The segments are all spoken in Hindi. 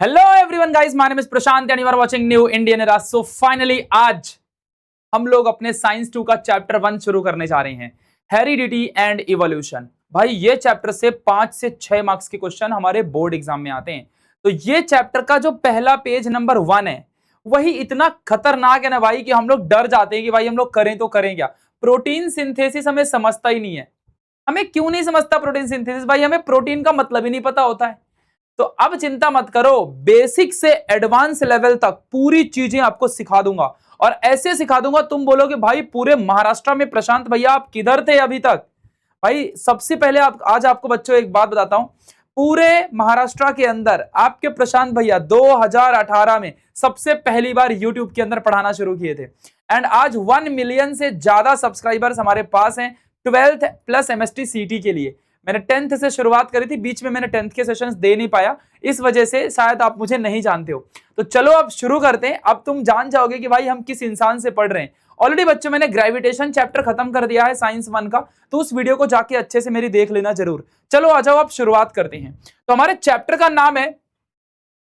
Hello everyone guys, my name is Prashant and you are watching New Indian Era. So finally आज हम लोग अपने साइंस 2 का चैप्टर 1 शुरू करने जा रहे हैं, हेरिडिटी एंड इवोल्यूशन। भाई ये चैप्टर से 5 से 6 मार्क्स के क्वेश्चन हमारे बोर्ड एग्जाम में आते हैं। तो ये चैप्टर का जो पहला पेज नंबर 1 है वही इतना खतरनाक है ना भाई कि हम लोग डर जाते हैं कि भाई हम लोग करें तो करें क्या। प्रोटीन सिंथेसिस हमें समझता ही नहीं है। हमें क्यों नहीं समझता प्रोटीन सिंथेसिस? भाई हमें प्रोटीन का मतलब ही नहीं पता होता है। तो अब चिंता मत करो, बेसिक से एडवांस लेवल तक पूरी चीजें आपको सिखा दूंगा और ऐसे सिखा दूंगा तुम बोलोगे भाई पूरे महाराष्ट्र में प्रशांत भैया आप किधर थे अभी तक। भाई सबसे पहले आज आपको बच्चों एक बात बताता हूं, पूरे महाराष्ट्र के अंदर आपके प्रशांत भैया 2018 में सबसे पहली बार YouTube के अंदर पढ़ाना शुरू किए थे एंड आज 1 मिलियन से ज्यादा सब्सक्राइबर्स हमारे पास हैं 12th प्लस MST CT के लिए। मैंने 10th से शुरुआत करी थी, बीच में मैंने 10th के सेशंस दे नहीं पाया, इस वजह से शायद आप मुझे नहीं जानते हो। तो चलो अब शुरू करते हैं। अब तुम जान जाओगे कि भाई हम किस इंसान से पढ़ रहे हैं। ऑलरेडी बच्चों मैंने ग्रेविटेशन चैप्टर खत्म कर दिया है साइंस 1 का, तो उस वीडियो को जाके अच्छे से मेरी देख लेना जरूर। चलो आ जाओ अब शुरुआत करते हैं। तो हमारे चैप्टर का नाम है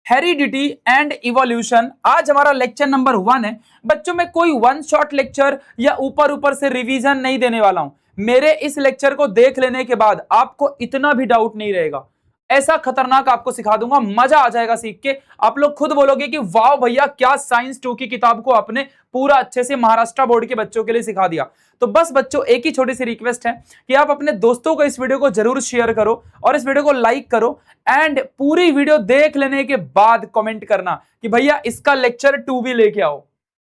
हेरिडिटी एंड इवोल्यूशन। आज हमारा लेक्चर नंबर 1 है। बच्चों में कोई वन शॉट लेक्चर या ऊपर से रिवीजन नहीं देने वाला हूं। मेरे इस लेक्चर को देख लेने के बाद आपको इतना भी डाउट नहीं रहेगा, ऐसा खतरनाक आपको सिखा दूंगा, मजा आ जाएगा सीख के। आप लोग खुद बोलोगे कि वाह भैया क्या साइंस 2 की किताब को आपने पूरा अच्छे से महाराष्ट्र बोर्ड के बच्चों के लिए सिखा दिया। तो बस बच्चों एक ही छोटी सी रिक्वेस्ट है कि आप अपने दोस्तों को इस वीडियो को जरूर शेयर करो और इस वीडियो को लाइक करो एंड पूरी वीडियो देख लेने के बाद कमेंट करना कि भैया इसका लेक्चर 2 भी लेके आओ।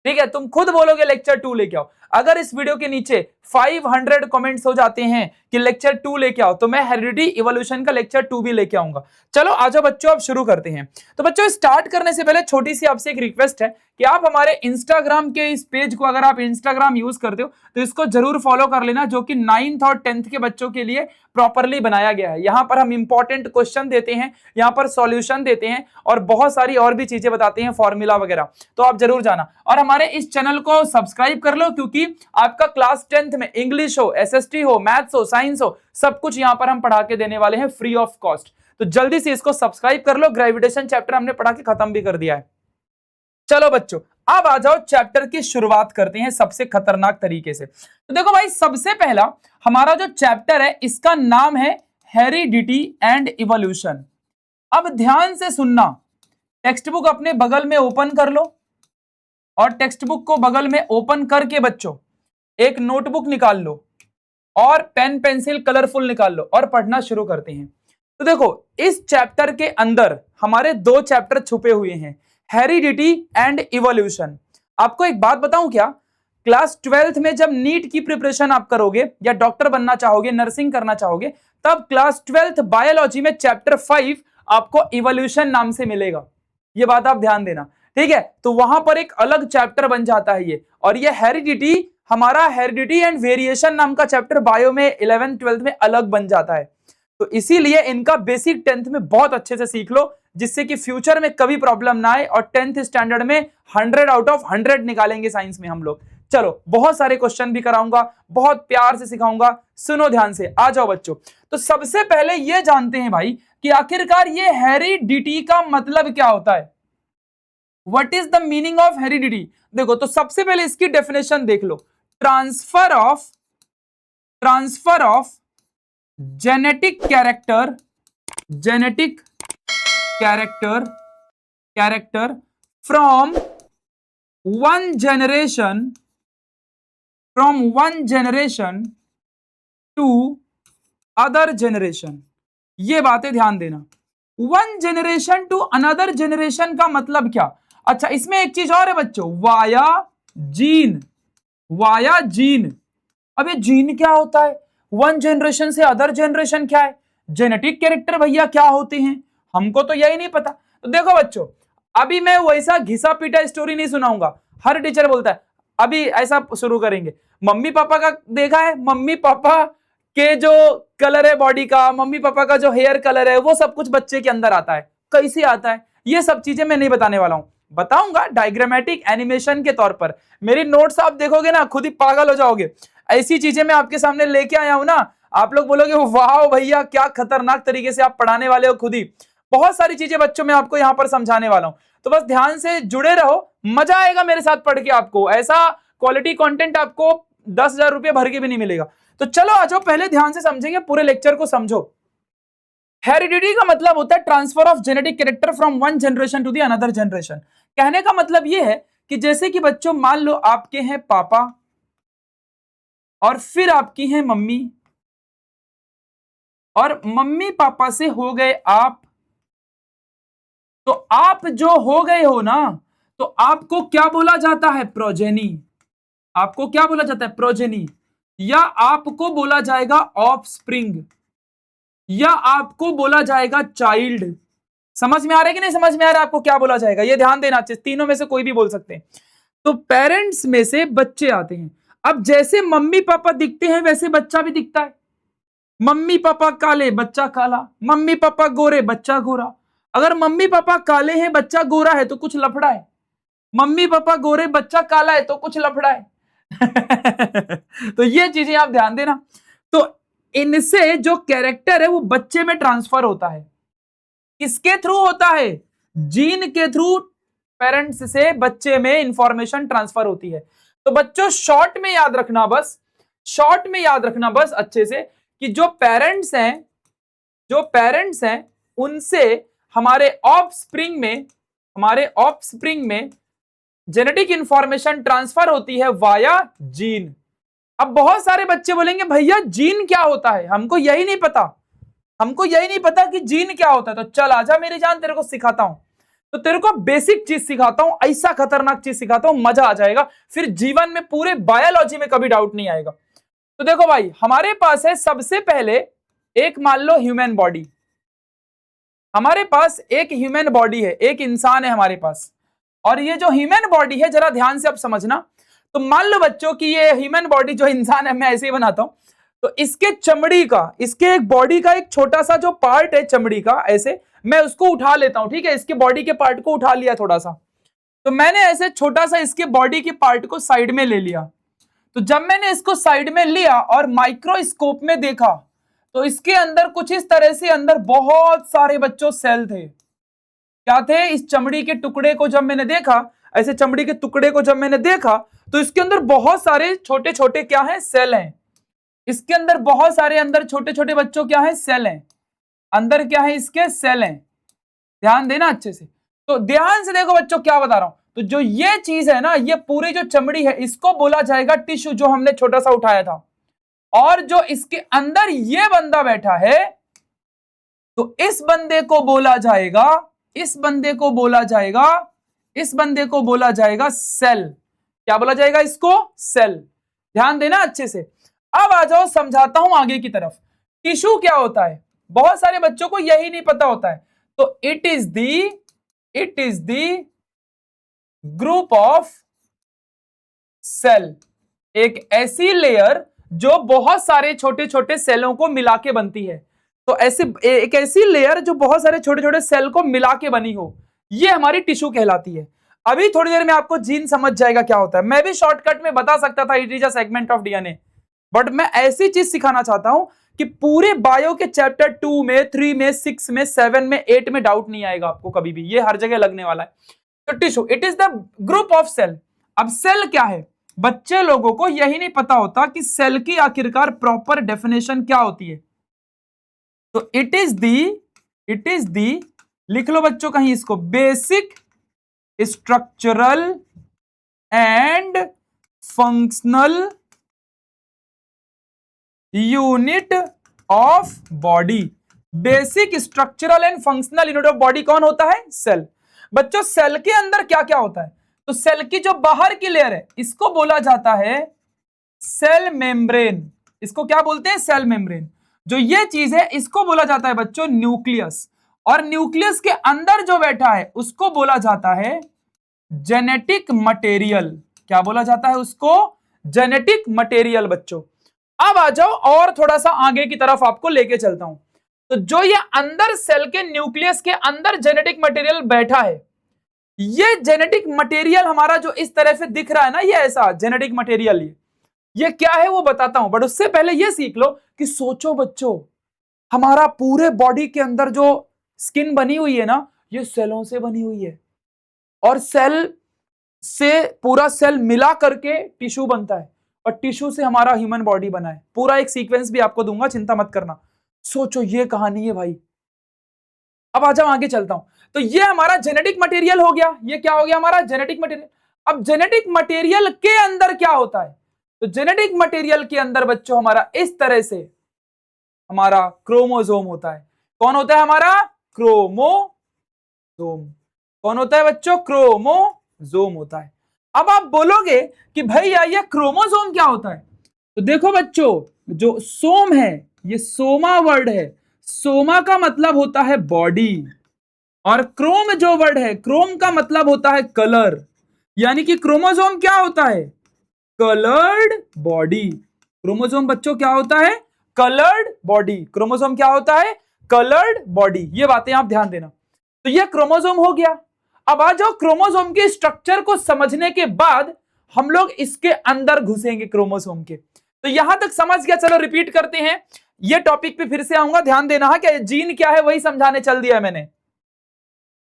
ठीक है, तुम खुद बोलोगे लेक्चर 2 लेके आओ। अगर इस वीडियो के नीचे 500 कमेंट्स हो जाते हैं कि लेक्चर 2 लेके आओ तो मैं हेरिडिटी इवोल्यूशन का लेक्चर 2 भी लेके आऊंगा। चलो आ जाओ बच्चों, अब शुरू करते हैं। तो बच्चों स्टार्ट करने से पहले छोटी सी आपसे एक रिक्वेस्ट है कि आप हमारे इंस्टाग्राम के इस पेज को, अगर आप इंस्टाग्राम यूज करते हो तो इसको जरूर फॉलो कर लेना, जो कि 9th और 10th के बच्चों के लिए प्रॉपरली बनाया गया है। यहाँ पर हम इंपॉर्टेंट क्वेश्चन देते हैं, यहाँ पर सॉल्यूशन देते हैं और बहुत सारी और भी चीजें बताते हैं, फॉर्मूला वगैरह। तो आप जरूर जाना और हमारे इस चैनल को सब्सक्राइब कर लो, क्योंकि आपका क्लास 10th में इंग्लिश हो, SST हो, मैथ्स हो, साइंस हो, सब कुछ यहाँ पर हम पढ़ा के देने वाले हैं फ्री ऑफ कॉस्ट। तो जल्दी से इसको सब्सक्राइब कर लो। ग्रेविटेशन चैप्टर हमने पढ़ा के खत्म भी कर दिया है। चलो बच्चों अब आ जाओ, चैप्टर की शुरुआत करते हैं सबसे खतरनाक तरीके से। तो देखो भाई, सबसे पहला हमारा जो चैप्टर है इसका नाम है हेरिडिटी एंड इवोल्यूशन। अब ध्यान से सुनना, टेक्स्ट बुक अपने बगल में ओपन कर लो और टेक्स्ट बुक को बगल में ओपन करके बच्चों एक नोटबुक निकाल लो और पेन पेंसिल कलरफुल निकाल लो और पढ़ना शुरू करते हैं। तो देखो इस चैप्टर के अंदर हमारे 2 चैप्टर छुपे हुए हैं, हेरिडिटी एंड इवोल्यूशन। आपको एक बात बताऊं क्या, क्लास 12th में जब नीट की प्रिपरेशन आप करोगे या डॉक्टर बनना चाहोगे, नर्सिंग करना चाहोगे, तब क्लास 12th बायोलॉजी में चैप्टर 5 आपको इवोल्यूशन नाम से मिलेगा। ये बात आप ध्यान देना, ठीक है। तो वहां पर एक अलग चैप्टर बन जाता है ये, और ये हेरिडिटी हमारा हेरिडिटी एंड वेरिएशन नाम का चैप्टर बायो में 11th 12th में अलग बन जाता है। तो इसीलिए इनका बेसिक 10th में बहुत अच्छे से सीख लो, जिससे कि फ्यूचर में कभी प्रॉब्लम ना आए और 10th स्टैंडर्ड में 100 आउट ऑफ 100 निकालेंगे साइंस में हम लोग। चलो बहुत सारे क्वेश्चन भी कराऊंगा, बहुत प्यार से सिखाऊंगा, सुनो ध्यान से। आ जाओ बच्चों, तो सबसे पहले ये जानते हैं भाई कि आखिरकार ये हेरिडिटी का मतलब क्या होता है। What is the meaning of heredity? देखो तो सबसे पहले इसकी डेफिनेशन देख लो, transfer of genetic character from one generation to other generation. ये बातें ध्यान देना, one generation to another generation का मतलब क्या। अच्छा इसमें एक चीज और है बच्चों, वाया जीन। अब ये जीन क्या होता है, वन जनरेशन से अदर जनरेशन क्या है, जेनेटिक कैरेक्टर भैया क्या होते हैं, हमको तो यही नहीं पता। तो देखो बच्चों, अभी मैं वैसा घिसा पीटा स्टोरी नहीं सुनाऊंगा। हर टीचर बोलता है अभी ऐसा शुरू करेंगे, मम्मी पापा का देखा है, मम्मी पापा के जो कलर है बॉडी का, मम्मी पापा का जो हेयर कलर है, वो सब कुछ बच्चे के अंदर आता है। कैसे आता है ये सब चीजें मैं नहीं बताने वाला हूं, बताऊंगा डायग्रामेटिक एनिमेशन के तौर पर। मेरी नोट्स आप देखोगे ना खुद ही पागल हो जाओगे, ऐसी चीजें मैं आपके सामने लेके आया हूं ना, आप लोग बोलोगे वाह भैया क्या खतरनाक तरीके से आप पढ़ाने वाले हो खुद ही। बहुत सारी चीजें बच्चों मैं आपको यहां पर समझाने वाला हूं, तो बस ध्यान से जुड़े रहो, मजा आएगा मेरे साथ पढ़ के। आपको ऐसा क्वालिटी कंटेंट आपको 10,000 रुपये भर के भी नहीं मिलेगा। तो चलो आ जाओ, पहले ध्यान से समझेंगे, पूरे लेक्चर को समझो। हेरिडिटी का मतलब होता है transfer of genetic character from one generation to the another generation. कहने का मतलब यह है कि जैसे कि बच्चों मान लो आपके हैं पापा और फिर आपकी हैं मम्मी, और मम्मी पापा से हो गए आप, तो आप जो हो गए हो ना, तो आपको क्या बोला जाता है? प्रोजेनी। आपको क्या बोला जाता है? प्रोजेनी। या आपको बोला जाएगा ऑफस्प्रिंग, या आपको बोला जाएगा चाइल्ड। समझ में आ रहा है कि नहीं समझ में आ रहा है आपको क्या बोला जाएगा? ये ध्यान देना चाहिए, तीनों में से कोई भी बोल सकते हैं। तो पेरेंट्स में से बच्चे आते हैं। अब जैसे मम्मी पापा दिखते हैं वैसे बच्चा भी दिखता है। मम्मी पापा काले, बच्चा काला। मम्मी पापा गोरे, बच्चा गोरा। अगर मम्मी पापा काले हैं, बच्चा गोरा है, तो कुछ लफड़ा है। मम्मी पापा गोरे, बच्चा काला है, तो कुछ लफड़ा है। तो ये चीजें आप ध्यान देना। तो इनसे जो कैरेक्टर है वो बच्चे में ट्रांसफर होता है। किसके थ्रू होता है? जीन के थ्रू पेरेंट्स से बच्चे में इंफॉर्मेशन ट्रांसफर होती है। तो बच्चों शॉर्ट में याद रखना, बस शॉर्ट में याद रखना बस अच्छे से, कि जो पेरेंट्स हैं उनसे हमारे ऑफस्प्रिंग में जेनेटिक इंफॉर्मेशन ट्रांसफर होती है वाया जीन। अब बहुत सारे बच्चे बोलेंगे भैया जीन क्या होता है? हमको यही नहीं पता कि जीन क्या होता है। तो चल आजा मेरी जान, तेरे को सिखाता हूं। तो तेरे को बेसिक चीज सिखाता हूं, ऐसा खतरनाक चीज सिखाता हूं, मजा आ जाएगा, फिर जीवन में पूरे बायोलॉजी में कभी डाउट नहीं आएगा। तो देखो भाई, हमारे पास है सबसे पहले एक, मान लो ह्यूमन बॉडी। हमारे पास एक ह्यूमन बॉडी है, एक इंसान है हमारे पास। और ये जो ह्यूमन बॉडी है, जरा ध्यान से अब समझना। तो मान लो बच्चों की ये ह्यूमन बॉडी जो इंसान है, मैं ऐसे ही बनाता हूं, तो इसके चमड़ी का, इसके एक बॉडी का एक छोटा सा जो पार्ट है चमड़ी का, ऐसे मैं उसको उठा लेता हूं, ठीक है? इसके बॉडी के पार्ट को उठा लिया थोड़ा सा, तो मैंने ऐसे छोटा सा इसके बॉडी के पार्ट को साइड में ले लिया। तो जब मैंने इसको साइड में लिया और माइक्रोस्कोप में देखा, तो इसके अंदर कुछ इस तरह से अंदर बहुत सारे बच्चों सेल थे। क्या थे? इस चमड़ी के टुकड़े को जब मैंने देखा, ऐसे चमड़ी के टुकड़े को जब मैंने देखा, तो इसके अंदर बहुत सारे छोटे छोटे क्या है? सेल हैं। इसके अंदर बहुत सारे अंदर छोटे छोटे बच्चों क्या है? सेल हैं। अंदर क्या है? इसके सेल हैं। ध्यान देना अच्छे से। तो ध्यान से देखो बच्चों क्या बता रहा हूं। तो जो ये चीज है ना, ये पूरी जो चमड़ी है, इसको बोला जाएगा टिश्यू, जो हमने छोटा सा उठाया था। और जो इसके अंदर ये बंदा बैठा है, तो इस बंदे को बोला जाएगा सेल। क्या बोला जाएगा इसको? सेल। ध्यान देना अच्छे से। अब आ जाओ, समझाता हूं आगे की तरफ। टिश्यू क्या होता है? बहुत सारे बच्चों को यही नहीं पता होता है। तो it is the group of cell, एक ऐसी लेयर जो बहुत सारे छोटे छोटे सेलों को मिला के बनती है। तो एक ऐसी लेयर जो बहुत सारे छोटे छोटे सेल को मिला के बनी हो, ये हमारी टिश्यू कहलाती है। अभी थोड़ी देर में आपको जीन समझ जाएगा क्या होता है। मैं भी शॉर्टकट में बता सकता था, it is a segment of DNA, but मैं ऐसी चीज सिखाना चाहता हूं कि पूरे बायो के चैप्टर 2 में, 3 में, 6 में, 7 में, 8 में डाउट नहीं आएगा आपको कभी भी, ये हर जगह लगने वाला है। तो tissue, it is the group of cell. अब सेल क्या है? बच्चे लोगों को यही नहीं पता होता कि सेल की आखिरकार प्रॉपर डेफिनेशन क्या होती है। तो इट इज दी, लिख लो बच्चों कहीं इसको, basic structural and functional unit of body. Basic structural and functional unit of body कौन होता है? सेल। बच्चों सेल के अंदर क्या क्या होता है? तो सेल की जो बाहर की लेयर है, इसको बोला जाता है सेल मेम्ब्रेन। इसको क्या बोलते हैं? Cell membrane. जो ये चीज है, इसको बोला जाता है बच्चों न्यूक्लियस। और न्यूक्लियस के अंदर जो बैठा है, उसको बोला जाता है जेनेटिक मटेरियल। क्या बोला जाता है उसको? Genetic material. बच्चों अब आ जाओ और थोड़ा सा आगे की तरफ आपको लेके चलता हूं। तो जो ये अंदर सेल के न्यूक्लियस के अंदर जेनेटिक मटेरियल बैठा है, ये जेनेटिक मटेरियल हमारा जो इस तरह से दिख रहा है ना, ये ऐसा जेनेटिक मटेरियल, ये क्या है वो बताता हूं। बट उससे पहले ये सीख लो कि सोचो बच्चों, हमारा पूरे बॉडी के अंदर जो स्किन बनी हुई है ना, ये सेलों से बनी हुई है, और सेल से पूरा सेल मिला करके टिश्यू बनता है, और टिश्यू से हमारा ह्यूमन बॉडी बना है। पूरा एक सीक्वेंस भी आपको दूंगा, चिंता मत करना। सोचो ये कहानी है भाई। अब आ जाओ आगे चलता हूं। तो ये हमारा जेनेटिक मटेरियल हो गया। ये क्या हो गया हमारा जेनेटिक मटेरियल। अब जेनेटिक मटेरियल के अंदर क्या होता है, तो जेनेटिक मटेरियल के अंदर बच्चों हमारा इस तरह से हमारा क्रोमोसोम होता है। कौन होता है हमारा क्रोमोसोम। कौन होता है बच्चों क्रोमोसोम होता है। अब आप बोलोगे कि भैया ये क्रोमोसोम क्या होता है, तो देखो बच्चों, जो सोम है ये सोमा वर्ड है। सोमा का मतलब होता है बॉडी, और क्रोम जो वर्ड है, क्रोम का मतलब होता है कलर। यानी कि क्रोमोसोम क्या होता है, कलर्ड बॉडी। क्रोमोसोम बच्चों क्या होता है, कलर्ड बॉडी। क्रोमोसोम क्या होता है, कलर्ड बॉडी। ये बातें आप ध्यान देना। तो ये क्रोमोसोम हो गया। अब आ जाओ क्रोमोसोम के स्ट्रक्चर को समझने के बाद हम लोग इसके अंदर घुसेंगे क्रोमोसोम के। तो यहां तक समझ गया, चलो रिपीट करते हैं। ये टॉपिक पे फिर से आऊंगा, ध्यान देना है कि जीन क्या है वही समझाने चल दिया है मैंने।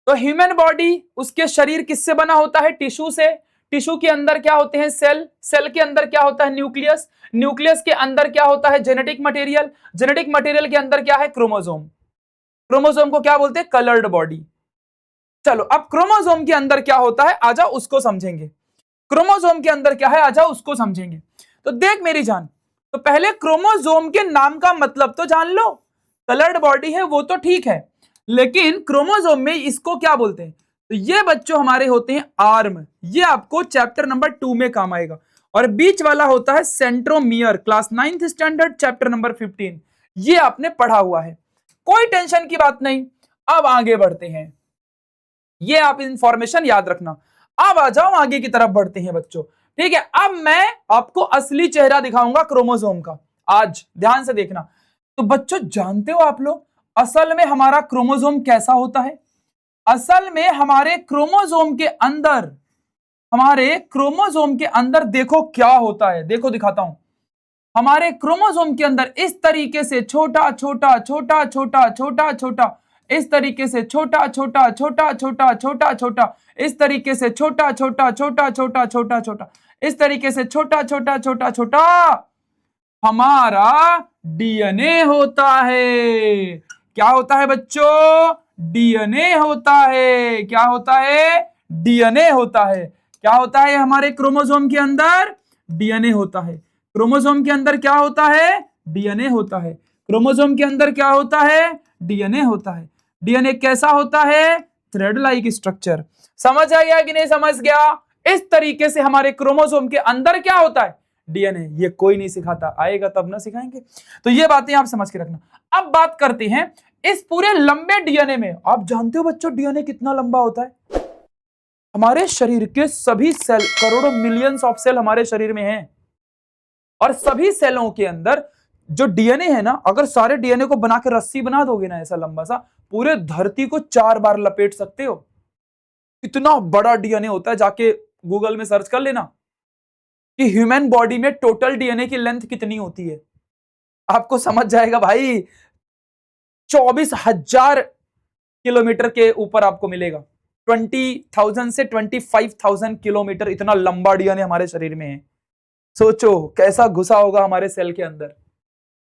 तो ह्यूमन बॉडी, उसके शरीर किससे बना होता है, टिश्यू से। टिश्यू के अंदर क्या होते हैं, सेल। सेल के अंदर क्या होता है, न्यूक्लियस। न्यूक्लियस के अंदर क्या होता है, जेनेटिक मटेरियल। जेनेटिक मटेरियल के अंदर क्या है, क्रोमोसोम। क्रोमोसोम को क्या बोलते हैं, कलर्ड बॉडी। चलो अब क्रोमोसोम के अंदर क्या होता है, आजा उसको समझेंगे। क्रोमोसोम के अंदर क्या है, आजा उसको समझेंगे। तो देख मेरी जान, तो पहले क्रोमोसोम के नाम का मतलब तो जान लो। कलर्ड बॉडी है वो तो ठीक है, लेकिन क्रोमोसोम में इसको क्या बोलते हैं, तो ये बच्चों हमारे होते हैं आर्म। ये आपको चैप्टर नंबर 2 में काम आएगा। और बीच वाला होता है centromere, class 9th standard chapter number 15। ये आपने पढ़ा हुआ है, कोई टेंशन की बात नहीं। अब आगे बढ़ते हैं, ये आप इंफॉर्मेशन याद रखना। अब आ जाओ आगे की तरफ बढ़ते हैं बच्चों, ठीक है। अब मैं आपको असली चेहरा दिखाऊंगा क्रोमोसोम का, आज ध्यान से देखना। तो बच्चों जानते हो आप लोग असल में हमारा क्रोमोसोम कैसा होता है। असल में हमारे क्रोमोसोम के अंदर देखो क्या होता है, देखो दिखाता हूं। हमारे क्रोमोसोम के अंदर इस तरीके से छोटा छोटा छोटा छोटा छोटा छोटा, इस तरीके से छोटा छोटा छोटा छोटा छोटा छोटा, इस तरीके से छोटा छोटा छोटा छोटा छोटा छोटा, इस तरीके से छोटा छोटा छोटा छोटा हमारा डीएनए होता है। क्या होता है बच्चों, डीएनए होता है। क्या होता है, डीएनए होता है। क्या होता है हमारे क्रोमोसोम के अंदर, डीएनए होता है। क्रोमोसोम के अंदर क्या होता है, डीएनए होता है। क्रोमोसोम के अंदर क्या होता है, डीएनए होता है। डीएनए कैसा होता है, थ्रेड लाइक स्ट्रक्चर। समझ आ गया कि नहीं समझ गया। इस तरीके से हमारे क्रोमोसोम के अंदर क्या होता है, डीएनए। ये कोई नहीं सिखाता, आएगा तब ना सिखाएंगे। तो ये बातें आप समझ के रखना। अब बात करते हैं इस पूरे लंबे डीएनए में। आप जानते हो बच्चों डीएनए कितना लंबा होता है। हमारे शरीर के सभी सेल, करोड़ों मिलियंस ऑफ सेल हमारे शरीर में हैं, और सभी सेलों के अंदर जो डीएनए है ना, अगर सारे डीएनए को बना के रस्सी बना दोगे ना ऐसा लंबा सा, पूरे धरती को 4 बार लपेट सकते हो। इतना बड़ा डीएनए होता है, जाके गूगल में सर्च कर लेना कि ह्यूमन बॉडी में टोटल डीएनए की लेंथ कितनी होती है, आपको समझ जाएगा भाई। 24,000 किलोमीटर के ऊपर आपको मिलेगा। 20,000 से 25,000 किलोमीटर, इतना लंबा डीएनए हमारे शरीर में है। सोचो कैसा घुसा होगा हमारे सेल के अंदर।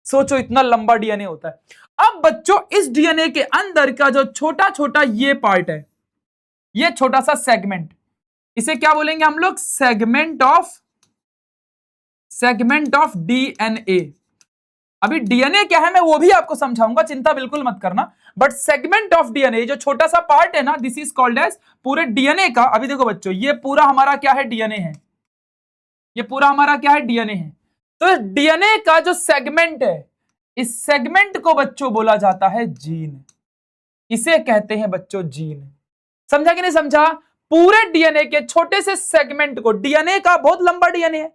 सोचो इतना लंबा डीएनए होता है। अब बच्चों इस डीएनए के अंदर का जो छोटा छोटा ये पार्ट है, ये छोटा सा सेगमेंट, इसे क्या बोलेंगे हम लोग, सेगमेंट ऑफ डीएनए। अभी डीएनए क्या है मैं वो भी आपको समझाऊंगा, चिंता बिल्कुल मत करना। बट सेगमेंट ऑफ डीएनए जो छोटा सा पार्ट है ना, दिस इज कॉल्ड एज पूरे डीएनए का। अभी देखो बच्चों ये पूरा हमारा क्या है, डीएनए है। ये पूरा हमारा क्या है, डीएनए है। तो डीएनए का जो सेगमेंट है, इस सेगमेंट को बच्चों बोला जाता है जीन। इसे कहते हैं बच्चों जीन। समझा कि नहीं समझा। पूरे डीएनए के छोटे से सेगमेंट को, डीएनए का बहुत लंबा डीएनए है,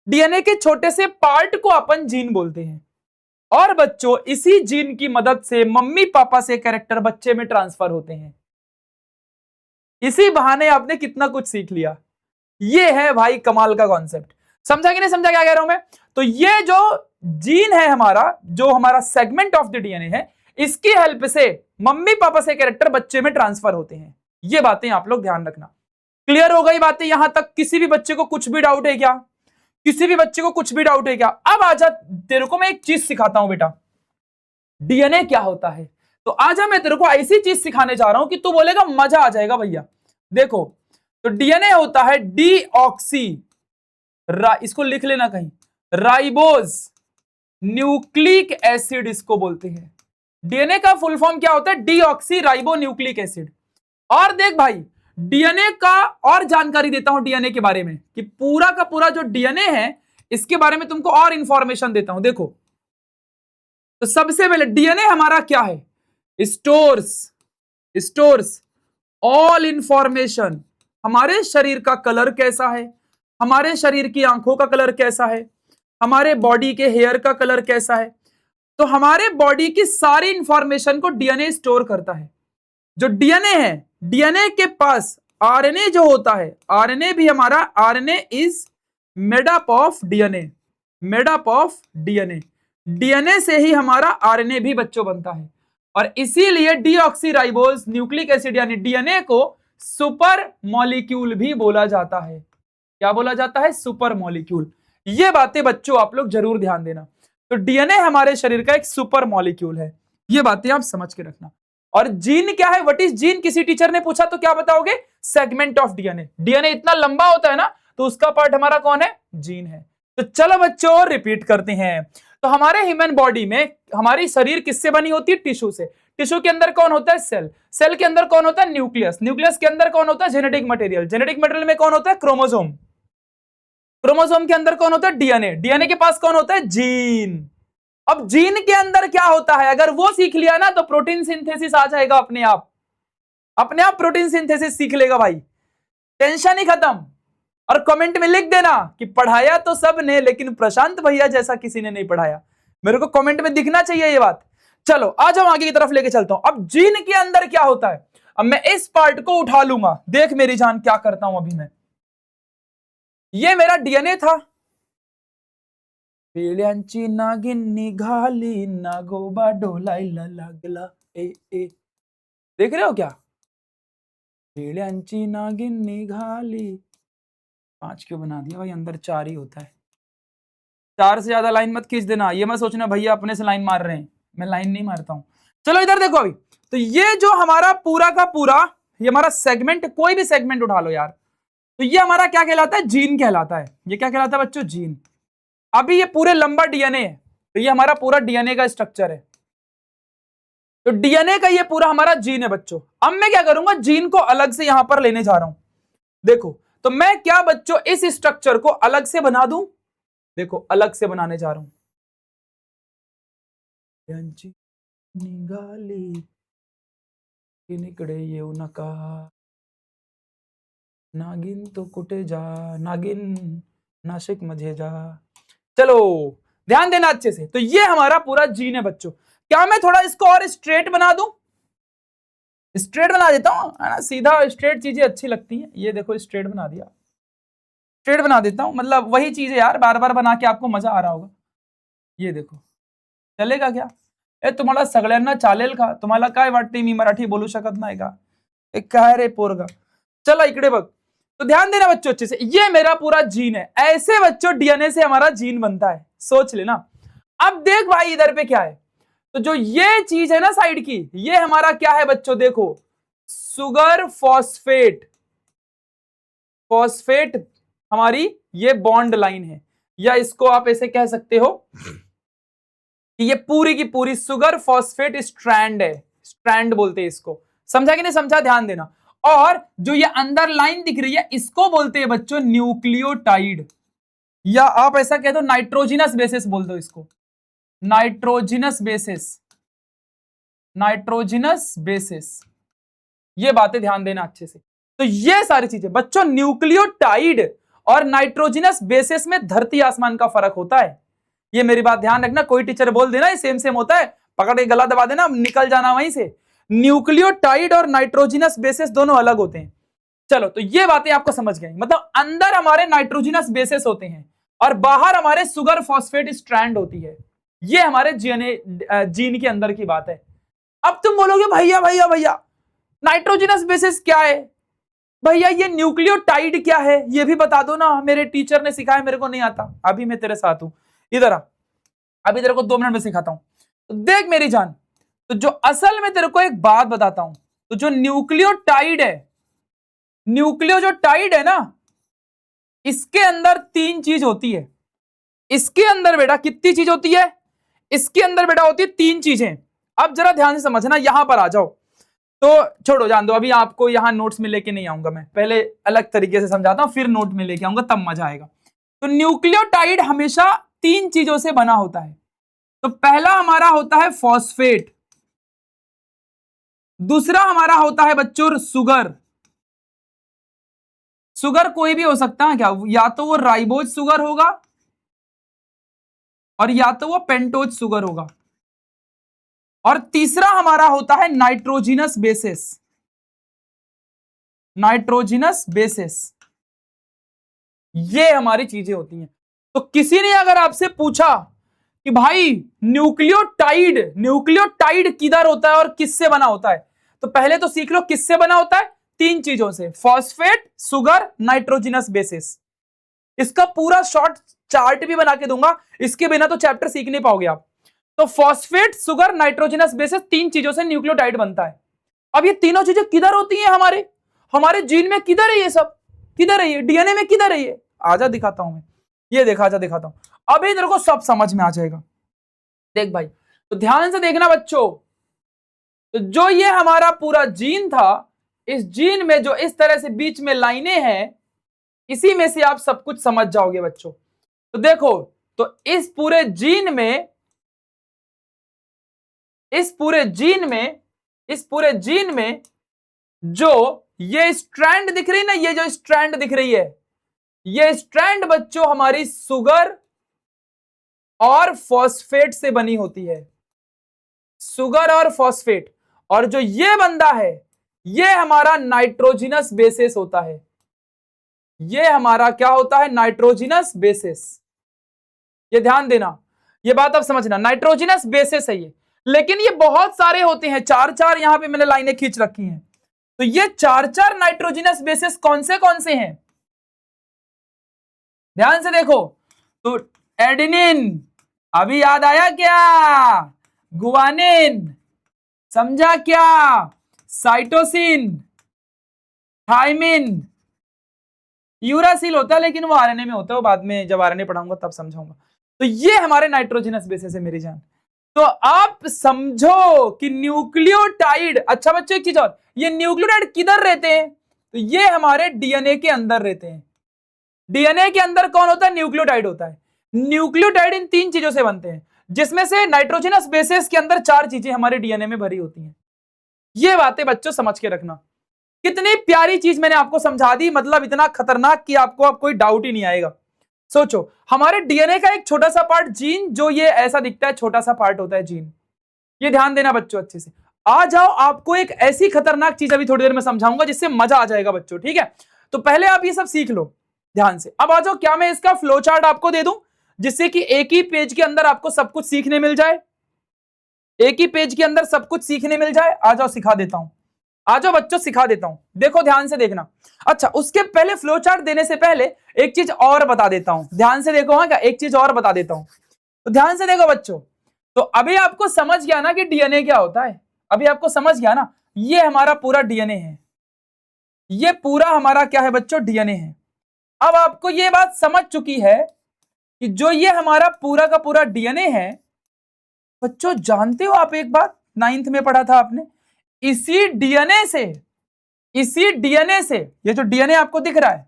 डीएनए के छोटे से पार्ट को अपन जीन बोलते हैं। और बच्चों इसी जीन की मदद से मम्मी पापा से कैरेक्टर बच्चे में ट्रांसफर होते हैं। इसी बहाने आपने कितना कुछ सीख लिया। ये है भाई कमाल का कॉन्सेप्ट। समझा कि नहीं समझा क्या कह रहा हूं मैं। तो ये जो जीन है हमारा, जो हमारा सेगमेंट ऑफ द डीएनए है, इसकी हेल्प से मम्मी पापा से कैरेक्टर बच्चे में ट्रांसफर होते हैं। ये बातें आप लोग ध्यान रखना। क्लियर हो गई बातें यहां तक? किसी भी बच्चे को कुछ भी डाउट है क्या? किसी भी बच्चे को कुछ भी डाउट है क्या? अब आजा, तेरे को मैं एक चीज सिखाता हूं बेटा, डीएनए क्या होता है। तो आजा, मैं तेरे को ऐसी चीज सिखाने जा रहा हूं कि तू बोलेगा मजा आ जाएगा भैया। देखो, तो डीएनए होता है डीऑक्सी, इसको लिख लेना कहीं, राइबोज न्यूक्लिक एसिड इसको बोलते हैं। डीएनए का फुल फॉर्म क्या होता है? Deoxy ribo nucleic acid. और देख भाई, डीएनए का और जानकारी देता हूं डीएनए के बारे में, कि पूरा का पूरा जो डीएनए है इसके बारे में तुमको और इंफॉर्मेशन देता हूं। देखो, तो सबसे पहले डीएनए हमारा क्या है? Stores all information. हमारे शरीर का कलर कैसा है, हमारे शरीर की आंखों का कलर कैसा है, हमारे बॉडी के हेयर का कलर कैसा है, तो हमारे बॉडी की सारी इंफॉर्मेशन को डीएनए स्टोर करता है। जो डीएनए है, डीएनए के पास आरएनए जो होता है, आरएनए भी हमारा, RNA is made up of DNA, made up of DNA. DNA से ही हमारा आरएनए भी बच्चों बनता है। और इसीलिए डीऑक्सीराइबोज न्यूक्लिक एसिड यानी डीएनए को सुपर मॉलिक्यूल भी बोला जाता है। क्या बोला जाता है? Super molecule. ये बातें बच्चों आप लोग जरूर ध्यान देना। तो डीएनए हमारे शरीर का एक सुपर मॉलिक्यूल है, ये बातें आप समझ के रखना। और जीन क्या है? What is gene? किसी टीचर ने पूछा तो क्या बताओगे? Segment of DNA. डीएनए इतना लंबा होता है ना, तो उसका पार्ट हमारा कौन है? जीन है। तो चलो बच्चों रिपीट करते हैं। तो हमारे ह्यूमन बॉडी में हमारी शरीर किससे बनी होती है? टिश्यू से। टिश्यू के अंदर कौन होता है? सेल। सेल के अंदर कौन होता है? न्यूक्लियस। न्यूक्लियस के अंदर कौन होता है? Genetic material. जेनेटिक मटेरियल में कौन होता है? क्रोमोसोम। क्रोमोसोम के अंदर कौन होता है? डीएनए। डीएनए के पास कौन होता है? जीन। अब जीन के अंदर क्या होता है, अगर वो सीख लिया ना तो प्रोटीन सिंथेसिस आ जाएगा अपने आप। अपने आप प्रोटीन सिंथेसिस सीख लेगा भाई, टेंशन ही खत्म। और कमेंट में लिख देना कि पढ़ाया तो सब ने, लेकिन प्रशांत भैया जैसा किसी ने नहीं पढ़ाया। मेरे को कमेंट में दिखना चाहिए ये बात। चलो आ जाओ, आगे की तरफ लेके चलता हूं। अब जीन के अंदर क्या होता है, अब मैं इस पार्ट को उठा लूंगा। देख मेरी जान क्या करता हूं अभी मैं। ये मेरा डीएनए था। पेड्यांची नागिन निघाली, नागोबा डोलायला लागला ए ए। देख रहे हो क्या? पेड्यांची नागिन निघाली। 5 क्यों बना दिया भाई? अंदर 4 ही होता है। 4 से ज्यादा लाइन मत खींच देना। ये मत सोचना भैया अपने से लाइन मार रहे हैं, मैं लाइन नहीं मारता हूं। चलो इधर देखो अभी। तो ये जो हमारा पूरा का पूरा, ये हमारा सेगमेंट, कोई भी सेगमेंट उठा लो यार, तो ये हमारा क्या कहलाता है? जीन कहलाता है। ये क्या कहलाता है बच्चों? जीन। अभी ये पूरे लंबा डीएनए है, तो ये हमारा पूरा डीएनए का स्ट्रक्चर है। तो डीएनए का ये पूरा हमारा जीन है बच्चों। अब मैं क्या करूंगा? जीन को अलग से यहां पर लेने जा रहा हूं। देखो, तो मैं क्या बच्चों इस स्ट्रक्चर को अलग से बना दूं। देखो, अलग से बनाने जा रहा हूं। निघाली निकडे येऊ नका, नागिन तो कुठे जा, नागिन नाशिक मध्ये जा। चलो ध्यान देना अच्छे से। तो ये हमारा पूरा जीन है बच्चों। क्या मैं थोड़ा इसको और स्ट्रेट बना दूं? स्ट्रेट बना देता हूं, है ना? सीधा स्ट्रेट चीजें अच्छी लगती हैं। ये देखो स्ट्रेट बना दिया, स्ट्रेट बना देता हूं। मतलब वही चीज है यार, बार बार बना के आपको मजा आ रहा होगा। ये देखो, चलेगा क्या? ए तुम्हाला सगळ्यांना चालेल का? तुम्हाला काय वाटते मी मराठी बोलू शकत नाही का? एक काय रे पोरगा। चला इकडे बघ। तो ध्यान देना बच्चों अच्छे से। ये मेरा पूरा जीन है। ऐसे बच्चों डीएनए से हमारा जीन बनता है, सोच लेना। अब देख भाई इधर पे क्या है। तो जो ये चीज है ना साइड की, ये हमारा क्या है बच्चों? देखो, सुगर फॉस्फेट। फॉस्फेट हमारी ये बॉन्ड लाइन है, या इसको आप ऐसे कह सकते हो कि ये पूरी की पूरी सुगर फॉस्फेट स्ट्रैंड है। स्ट्रैंड बोलते हैं इसको। समझा कि नहीं समझा? ध्यान देना। और जो ये अंदर लाइन दिख रही है, इसको बोलते हैं बच्चों न्यूक्लियोटाइड, या आप ऐसा कह दो नाइट्रोजिनस बेसिस बोल दो इसको। Nitrogenous basis, nitrogenous basis. ये बातें ध्यान देना अच्छे से। तो ये सारी चीजें बच्चों, न्यूक्लियोटाइड और नाइट्रोजिनस बेसिस में धरती आसमान का फर्क होता है। ये मेरी बात ध्यान रखना। कोई टीचर बोल देना ये सेम सेम होता है, पकड़ के गला दबा देना, निकल जाना वहीं से। न्यूक्लियोटाइड और नाइट्रोजिनस बेसिस दोनों अलग होते हैं। चलो, तो ये बातें आपको समझ गई। मतलब अंदर हमारे नाइट्रोजिनस बेसिस होते हैं और बाहर हमारे सुगर फॉस्फेट स्ट्रैंड होती है। ये हमारे जीन के अंदर की बात है। अब तुम बोलोगे भैया भैया भैया नाइट्रोजनस बेसिस क्या है, भैया ये न्यूक्लियोटाइड क्या है ये भी बता दो ना, मेरे टीचर ने सिखाया मेरे को नहीं आता। अभी मैं तेरे साथ हूं, इधर आ, अभी तेरे को 2 मिनट में सिखाता हूं। तो देख मेरी जान, तो जो असल में तेरे को एक बात बताता हूं, तो जो न्यूक्लियोटाइड है, जो टाइड है ना, इसके अंदर 3 चीज होती है। इसके अंदर बेटा कितनी चीज होती है, इसके अंदर बेटा होती है 3 चीजें। अब जरा ध्यान से समझना, यहां पर आ जाओ। तो छोड़ो जान दो, अभी आपको यहां नोट्स में लेके नहीं आऊंगा, मैं पहले अलग तरीके से समझाता हूं, फिर नोट में लेके आऊंगा, तब मजा आएगा। तो न्यूक्लियोटाइड हमेशा 3 चीजों से बना होता है। तो पहला हमारा होता है फॉस्फेट, दूसरा हमारा होता है बच्चों सुगर। सुगर कोई भी हो सकता है क्या, या तो वो राइबोज सुगर होगा और या तो वो पेंटोज सुगर होगा। और तीसरा हमारा होता है नाइट्रोजिनस बेसिस, नाइट्रोजिनस बेसिस। ये हमारी चीजें होती हैं। तो किसी ने अगर आपसे पूछा कि भाई न्यूक्लियोटाइड किधर होता है और किससे बना होता है, तो पहले तो सीख लो किससे बना होता है, 3 चीजों से, फॉस्फेट, सुगर, नाइट्रोजिनस बेसिस। इसका पूरा शॉर्ट चार्ट भी बना के दूंगा, इसके बिना तो चैप्टर सीख नहीं पाओगे आप। तो फॉस्फेट, सुगर, नाइट्रोजिनस बेसिस, 3 चीजों से न्यूक्लियोटाइड बनता है। अब ये तीनों चीजें किधर होती हैं, हमारे जीन में किधर है, ये सब किधर है, ये डीएनए में किधर है, ये आजा दिखाता हूं मैं, ये देखा, आजा दिखाता हूं। अभी तेरे को सब समझ में आ जाएगा। देख भाई, तो ध्यान से देखना बच्चों, तो जो ये हमारा पूरा जीन था, इस जीन में जो इस तरह से बीच में लाइनें हैं, इसी में से आप सब कुछ समझ जाओगे बच्चों। तो देखो, तो इस पूरे जीन में जो ये स्ट्रैंड दिख रही है ना, ये जो स्ट्रैंड दिख रही है, ये स्ट्रैंड बच्चों हमारी सुगर और फॉस्फेट से बनी होती है, सुगर और फॉस्फेट। और जो ये बंदा है, ये हमारा नाइट्रोजिनस बेसिस होता है। ये हमारा क्या होता है, नाइट्रोजिनस बेसिस। ये ध्यान देना, ये बात आप समझना, नाइट्रोजिनस बेसिस है ये। लेकिन ये बहुत सारे होते हैं, 4 यहां पे मैंने लाइनें खींच रखी हैं। तो ये 4 नाइट्रोजिनस बेसिस कौन से हैं, ध्यान से देखो। तो एडेनिन, अभी याद आया क्या, गुआनिन, समझा क्या, साइटोसिन, थाइमिन, यूरासिल होता है लेकिन वो आरएनए में होता है, वो बाद में जब आरएनए पढ़ाऊंगा तब समझाऊंगा। तो ये हमारे नाइट्रोजिनस बेसिस है मेरी जान। तो आप समझो कि न्यूक्लियोटाइड, अच्छा बच्चों एक चीज और, ये न्यूक्लियोटाइड किधर रहते हैं, तो ये हमारे डीएनए के अंदर रहते हैं। डीएनए के अंदर कौन होता है, न्यूक्लियोटाइड होता है। न्यूक्लियोटाइड इन 3 चीजों से बनते हैं, जिसमें से नाइट्रोजिनस बेसिस के अंदर 4 चीजें हमारे डीएनए में भरी होती हैं। ये बातें बच्चों समझ के रखना। कितनी प्यारी चीज मैंने आपको समझा दी, मतलब इतना खतरनाक कि आपको अब कोई डाउट ही नहीं आएगा। सोचो, हमारे डीएनए का एक छोटा सा पार्ट जीन, जो ये ऐसा दिखता है, छोटा सा पार्ट होता है जीन। ये ध्यान देना बच्चों अच्छे से। आ जाओ, आपको एक ऐसी खतरनाक चीज अभी थोड़ी देर में समझाऊंगा जिससे मजा आ जाएगा बच्चों, ठीक है। तो पहले आप ये सब सीख लो ध्यान से। अब आ जाओ, क्या मैं इसका फ्लो चार्ट आपको दे दूं, जिससे कि एक ही पेज के अंदर आपको सब कुछ सीखने मिल जाए, एक ही पेज के अंदर सब कुछ सीखने मिल जाए। आ जाओ सिखा देता हूं, आ जाओ बच्चों सिखा देता हूं, देखो ध्यान से देखना। अच्छा, उसके पहले फ्लो चार्ट देने से पहले एक चीज और बता देता हूं, ध्यान से देखो। हाँ क्या, एक चीज और बता देता हूं, तो ध्यान से देखो बच्चों। तो अभी आपको समझ गया ना कि डीएनए क्या होता है, अभी आपको समझ गया ना, ये हमारा पूरा डीएनए है, ये पूरा हमारा क्या है बच्चों, डीएनए है। अब आपको ये बात समझ चुकी है कि जो ये हमारा पूरा का पूरा डीएनए है, बच्चों जानते हो आप एक बात, 9th में पढ़ा था आपने, इसी डीएनए से ये जो डीएनए आपको दिख रहा है,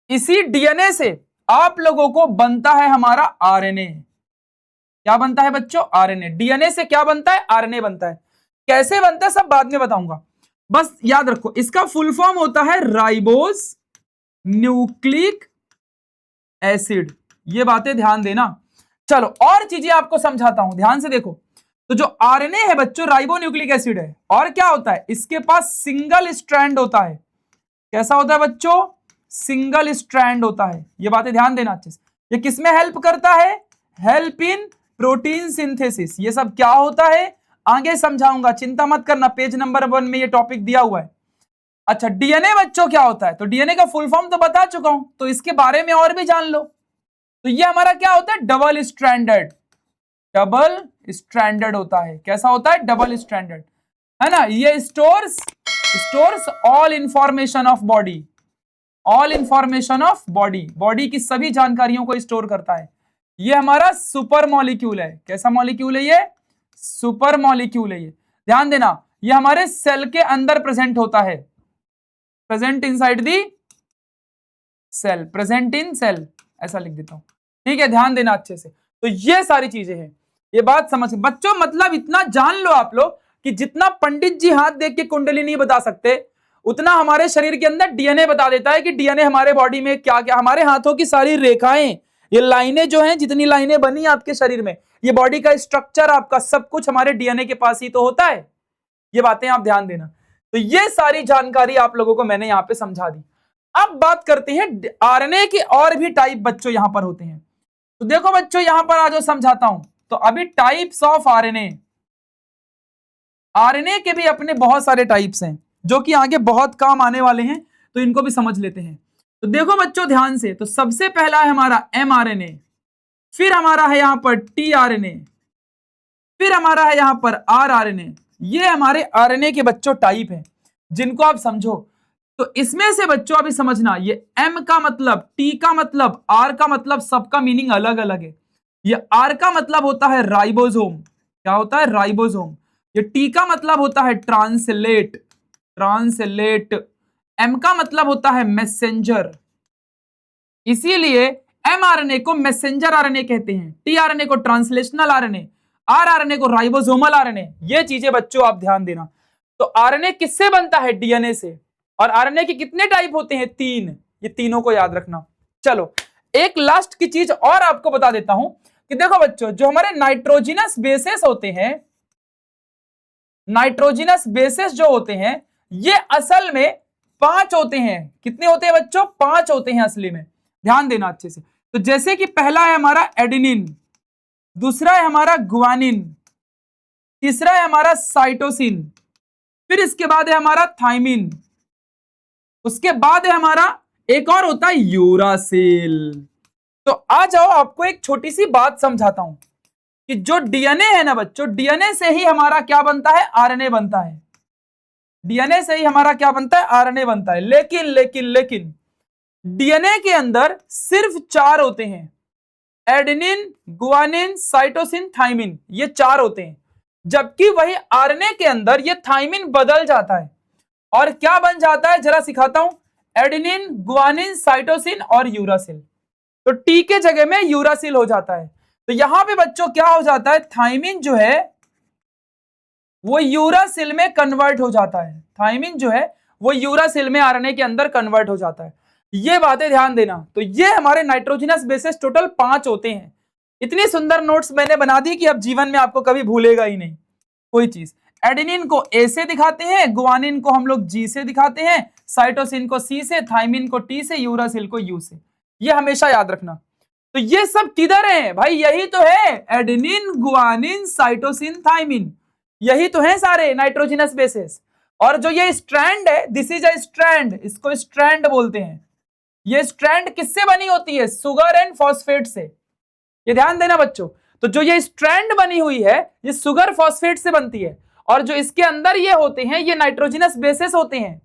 इसी डीएनए से आप लोगों को बनता है हमारा आरएनए। क्या बनता है बच्चों, आरएनए। डीएनए से क्या बनता है, आरएनए बनता है। कैसे बनता है सब बाद में बताऊंगा, बस याद रखो इसका फुल फॉर्म होता है राइबोज न्यूक्लिक एसिड। ये बातें ध्यान देना। चलो और चीजें आपको समझाता हूं, ध्यान से देखो। तो जो आरएनए है बच्चों, राइबोन्यूक्लिक एसिड है, और क्या होता है, इसके पास सिंगल स्ट्रैंड होता है। कैसा होता है बच्चों, सिंगल स्ट्रैंड होता है। ये बातें ध्यान देना अच्छे से। ये किसमें हेल्प करता है, हेल्प इन प्रोटीन सिंथेसिस, ये सब क्या होता है आगे समझाऊंगा, चिंता मत करना, पेज नंबर 1 में ये टॉपिक दिया हुआ है। अच्छा, डीएनए बच्चों क्या होता है, तो डीएनए का फुल फॉर्म तो बता चुका हूं, तो इसके बारे में और भी जान लो। तो ये हमारा क्या होता है, डबल स्ट्रैंडेड, डबल स्ट्रैंडेड होता है। कैसा होता है, डबल स्ट्रैंडेड, है ना। ये stores all information of body, all information of body, body की सभी जानकारियों को स्टोर करता है। ये हमारा सुपर मॉलिक्यूल है। कैसा मॉलिक्यूल है, ये सुपर मॉलिक्यूल है। ये ध्यान देना, ये हमारे सेल के अंदर प्रेजेंट होता है, present inside the cell, present in cell, ऐसा लिख देता हूं, ठीक है, ध्यान देना अच्छे से। तो ये सारी चीजें हैं, ये बात समझ बच्चों, मतलब इतना जान लो आप लोग कि जितना पंडित जी हाथ देख के कुंडली नहीं बता सकते, उतना हमारे शरीर के अंदर डीएनए बता देता है कि डीएनए हमारे बॉडी में क्या क्या, हमारे हाथों की सारी रेखाएं, ये लाइनें जो हैं, जितनी लाइनें बनी आपके शरीर में, ये बॉडी का स्ट्रक्चर, आपका सब कुछ हमारे डीएनए के पास ही तो होता है। ये बातें आप ध्यान देना। तो ये सारी जानकारी आप लोगों को मैंने यहां पे समझा दी। अब बात करते हैं आरएनए के और भी टाइप बच्चों यहां पर होते हैं। तो देखो बच्चों, यहां पर आज समझाता हूं। तो अभी टाइप्स ऑफ आरएनए, आरएनए के भी अपने बहुत सारे टाइप्स हैं जो कि आगे बहुत काम आने वाले हैं, तो इनको भी समझ लेते हैं। तो देखो बच्चों ध्यान से, तो सबसे पहला है हमारा एमआरएनए, फिर हमारा है यहां पर टीआरएनए, फिर हमारा है यहां पर आरआरएनए। ये हमारे आरएनए के बच्चों टाइप हैं जिनको आप समझो। तो इसमें से बच्चों अभी समझना, ये एम का मतलब, टी का मतलब, आर का मतलब, सबका मीनिंग अलग अलग है। ये आर का मतलब होता है राइबोसोम, क्या होता है, राइबोसोम। ये टी का मतलब होता है ट्रांसलेट, ट्रांसलेट। एम का मतलब होता है मैसेंजर, इसीलिए एमआरएनए को मैसेंजर आरएनए कहते हैं, टीआरएनए को ट्रांसलेशनल आरएनए, आरआरएनए को राइबोसोमल आरएनए। ये चीजें बच्चों आप ध्यान देना। तो आरएनए किससे बनता है, डीएनए से। और आरएनए के कितने टाइप होते हैं, 3, ये तीनों को याद रखना। चलो एक लास्ट की चीज और आपको बता देता हूं कि देखो बच्चों, जो हमारे नाइट्रोजिनस बेसेस होते हैं, नाइट्रोजिनस बेसेस जो होते हैं, ये असल में 5 होते हैं। कितने होते हैं बच्चों, 5 होते हैं असली में, ध्यान देना अच्छे से। तो जैसे कि पहला है हमारा एडेनिन, दूसरा है हमारा गुआनिन, तीसरा है हमारा साइटोसिन, फिर इसके बाद है हमारा थाइमिन, उसके बाद है हमारा एक और होता है यूरासिल। तो आ जाओ, आपको एक छोटी सी बात समझाता हूं कि जो डीएनए है ना बच्चों, डीएनए से ही हमारा क्या बनता है, आरएनए बनता है। डीएनए से ही हमारा क्या बनता है, आरएनए बनता है। लेकिन लेकिन लेकिन डीएनए के अंदर सिर्फ 4 होते हैं, एडेनिन, गुआनिन, साइटोसिन, थाइमिन, ये 4 होते हैं। जबकि वही आरएनए के अंदर ये थाइमिन बदल जाता है और क्या बन जाता है, जरा सिखाता हूं, एडेनिन, गुआनिन, साइटोसिन और यूरासिल। तो टी के जगह में यूरासिल हो जाता है। तो यहां पे बच्चों क्या हो जाता है, थाइमिन जो है वो यूरासिल में कन्वर्ट हो जाता है, थाइमिन जो है वो यूरासिल में आरएनए के अंदर कन्वर्ट हो जाता है। ये बातें ध्यान देना। तो ये हमारे नाइट्रोजनस बेसेस टोटल 5 होते हैं। इतनी सुंदर नोट्स मैंने बना दी कि अब जीवन में आपको कभी भूलेगा ही नहीं कोई चीज। एडेनिन को ए से दिखाते हैं, गुआनिन को हम लोग जी से दिखाते हैं, साइटोसिन को सी से, थाइमिन को टी से, यूरासिल को यू से। ये हमेशा याद रखना। तो ये सब किधर है भाई, यही तो है, एडेनिन, गुआनिन, साइटोसिन, थाइमिन, यही तो है सारे नाइट्रोजनस बेसेस। और जो ये स्ट्रैंड है, दिस इज अ स्ट्रैंड, इसको स्ट्रैंड बोलते हैं। ये स्ट्रैंड किससे बनी होती है, सुगर एंड फॉस्फेट से। ये ध्यान देना बच्चों। तो जो ये स्ट्रैंड बनी हुई है, ये सुगर फॉस्फेट से बनती है, और जो इसके अंदर ये होते हैं, ये नाइट्रोजनस बेसेस होते हैं,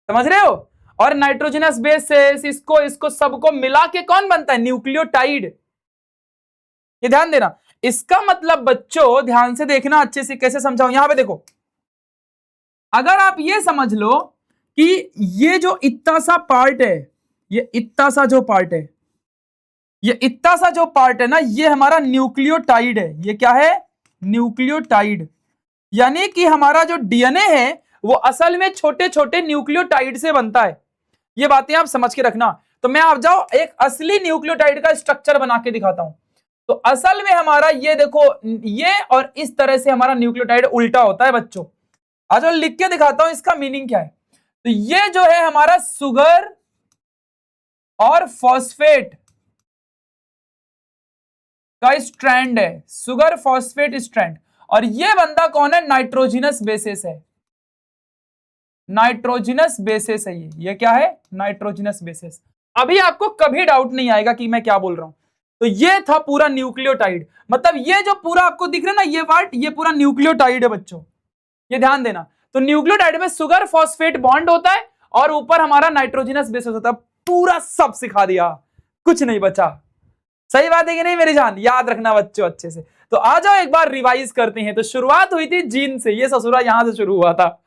समझ रहे हो। और नाइट्रोजनस बेसेस, इसको सबको मिला के कौन बनता है, न्यूक्लियोटाइड। ये ध्यान देना। इसका मतलब बच्चों ध्यान से देखना अच्छे से, कैसे समझाऊं, यहां पे देखो। अगर आप ये समझ लो कि ये जो इतना सा पार्ट है, ये इतना सा जो पार्ट है, ये इतना सा जो पार्ट है ना, ये हमारा न्यूक्लियोटाइड है। ये क्या है, न्यूक्लियोटाइड। यानी कि हमारा जो डीएनए है वो असल में छोटे छोटे न्यूक्लियोटाइड से बनता है। ये बातें आप समझ के रखना। तो मैं आप जाओ एक असली न्यूक्लियोटाइड का स्ट्रक्चर बना के दिखाता हूं। तो असल में हमारा ये देखो, ये और इस तरह से हमारा न्यूक्लियोटाइड उल्टा होता है बच्चों। आज मैं लिख के दिखाता हूं इसका मीनिंग क्या है। तो ये जो है हमारा सुगर और फॉस्फेट, का स्ट्रैंड है, सुगर फॉस्फेट स्ट्रैंड। और ये बंदा कौन है? नाइट्रोजिनस बेसिस है, नाइट्रोजिनस बेसिस है ये क्या है? Nitrogenous basis. अभी आपको कभी डाउट नहीं आएगा कि मैं क्या बोल रहा हूं। तो ये था पूरा न्यूक्लियोटाइड, मतलब ये जो पूरा आपको दिख रहा है ना ये पार्ट, ये पूरा न्यूक्लियोटाइड है बच्चों, ये ध्यान देना। तो न्यूक्लियोटाइड में सुगर फॉस्फेट बॉन्ड होता है और ऊपर हमारा नाइट्रोजिनस बेसिस होता है। पूरा सब सिखा दिया, कुछ नहीं बचा। सही बात है कि नहीं मेरी जान? याद रखना बच्चों अच्छे से। तो आ जाओ एक बार रिवाइज करते हैं। तो शुरुआत हुई थी जीन से, ये ससुरा यहां से शुरू हुआ था।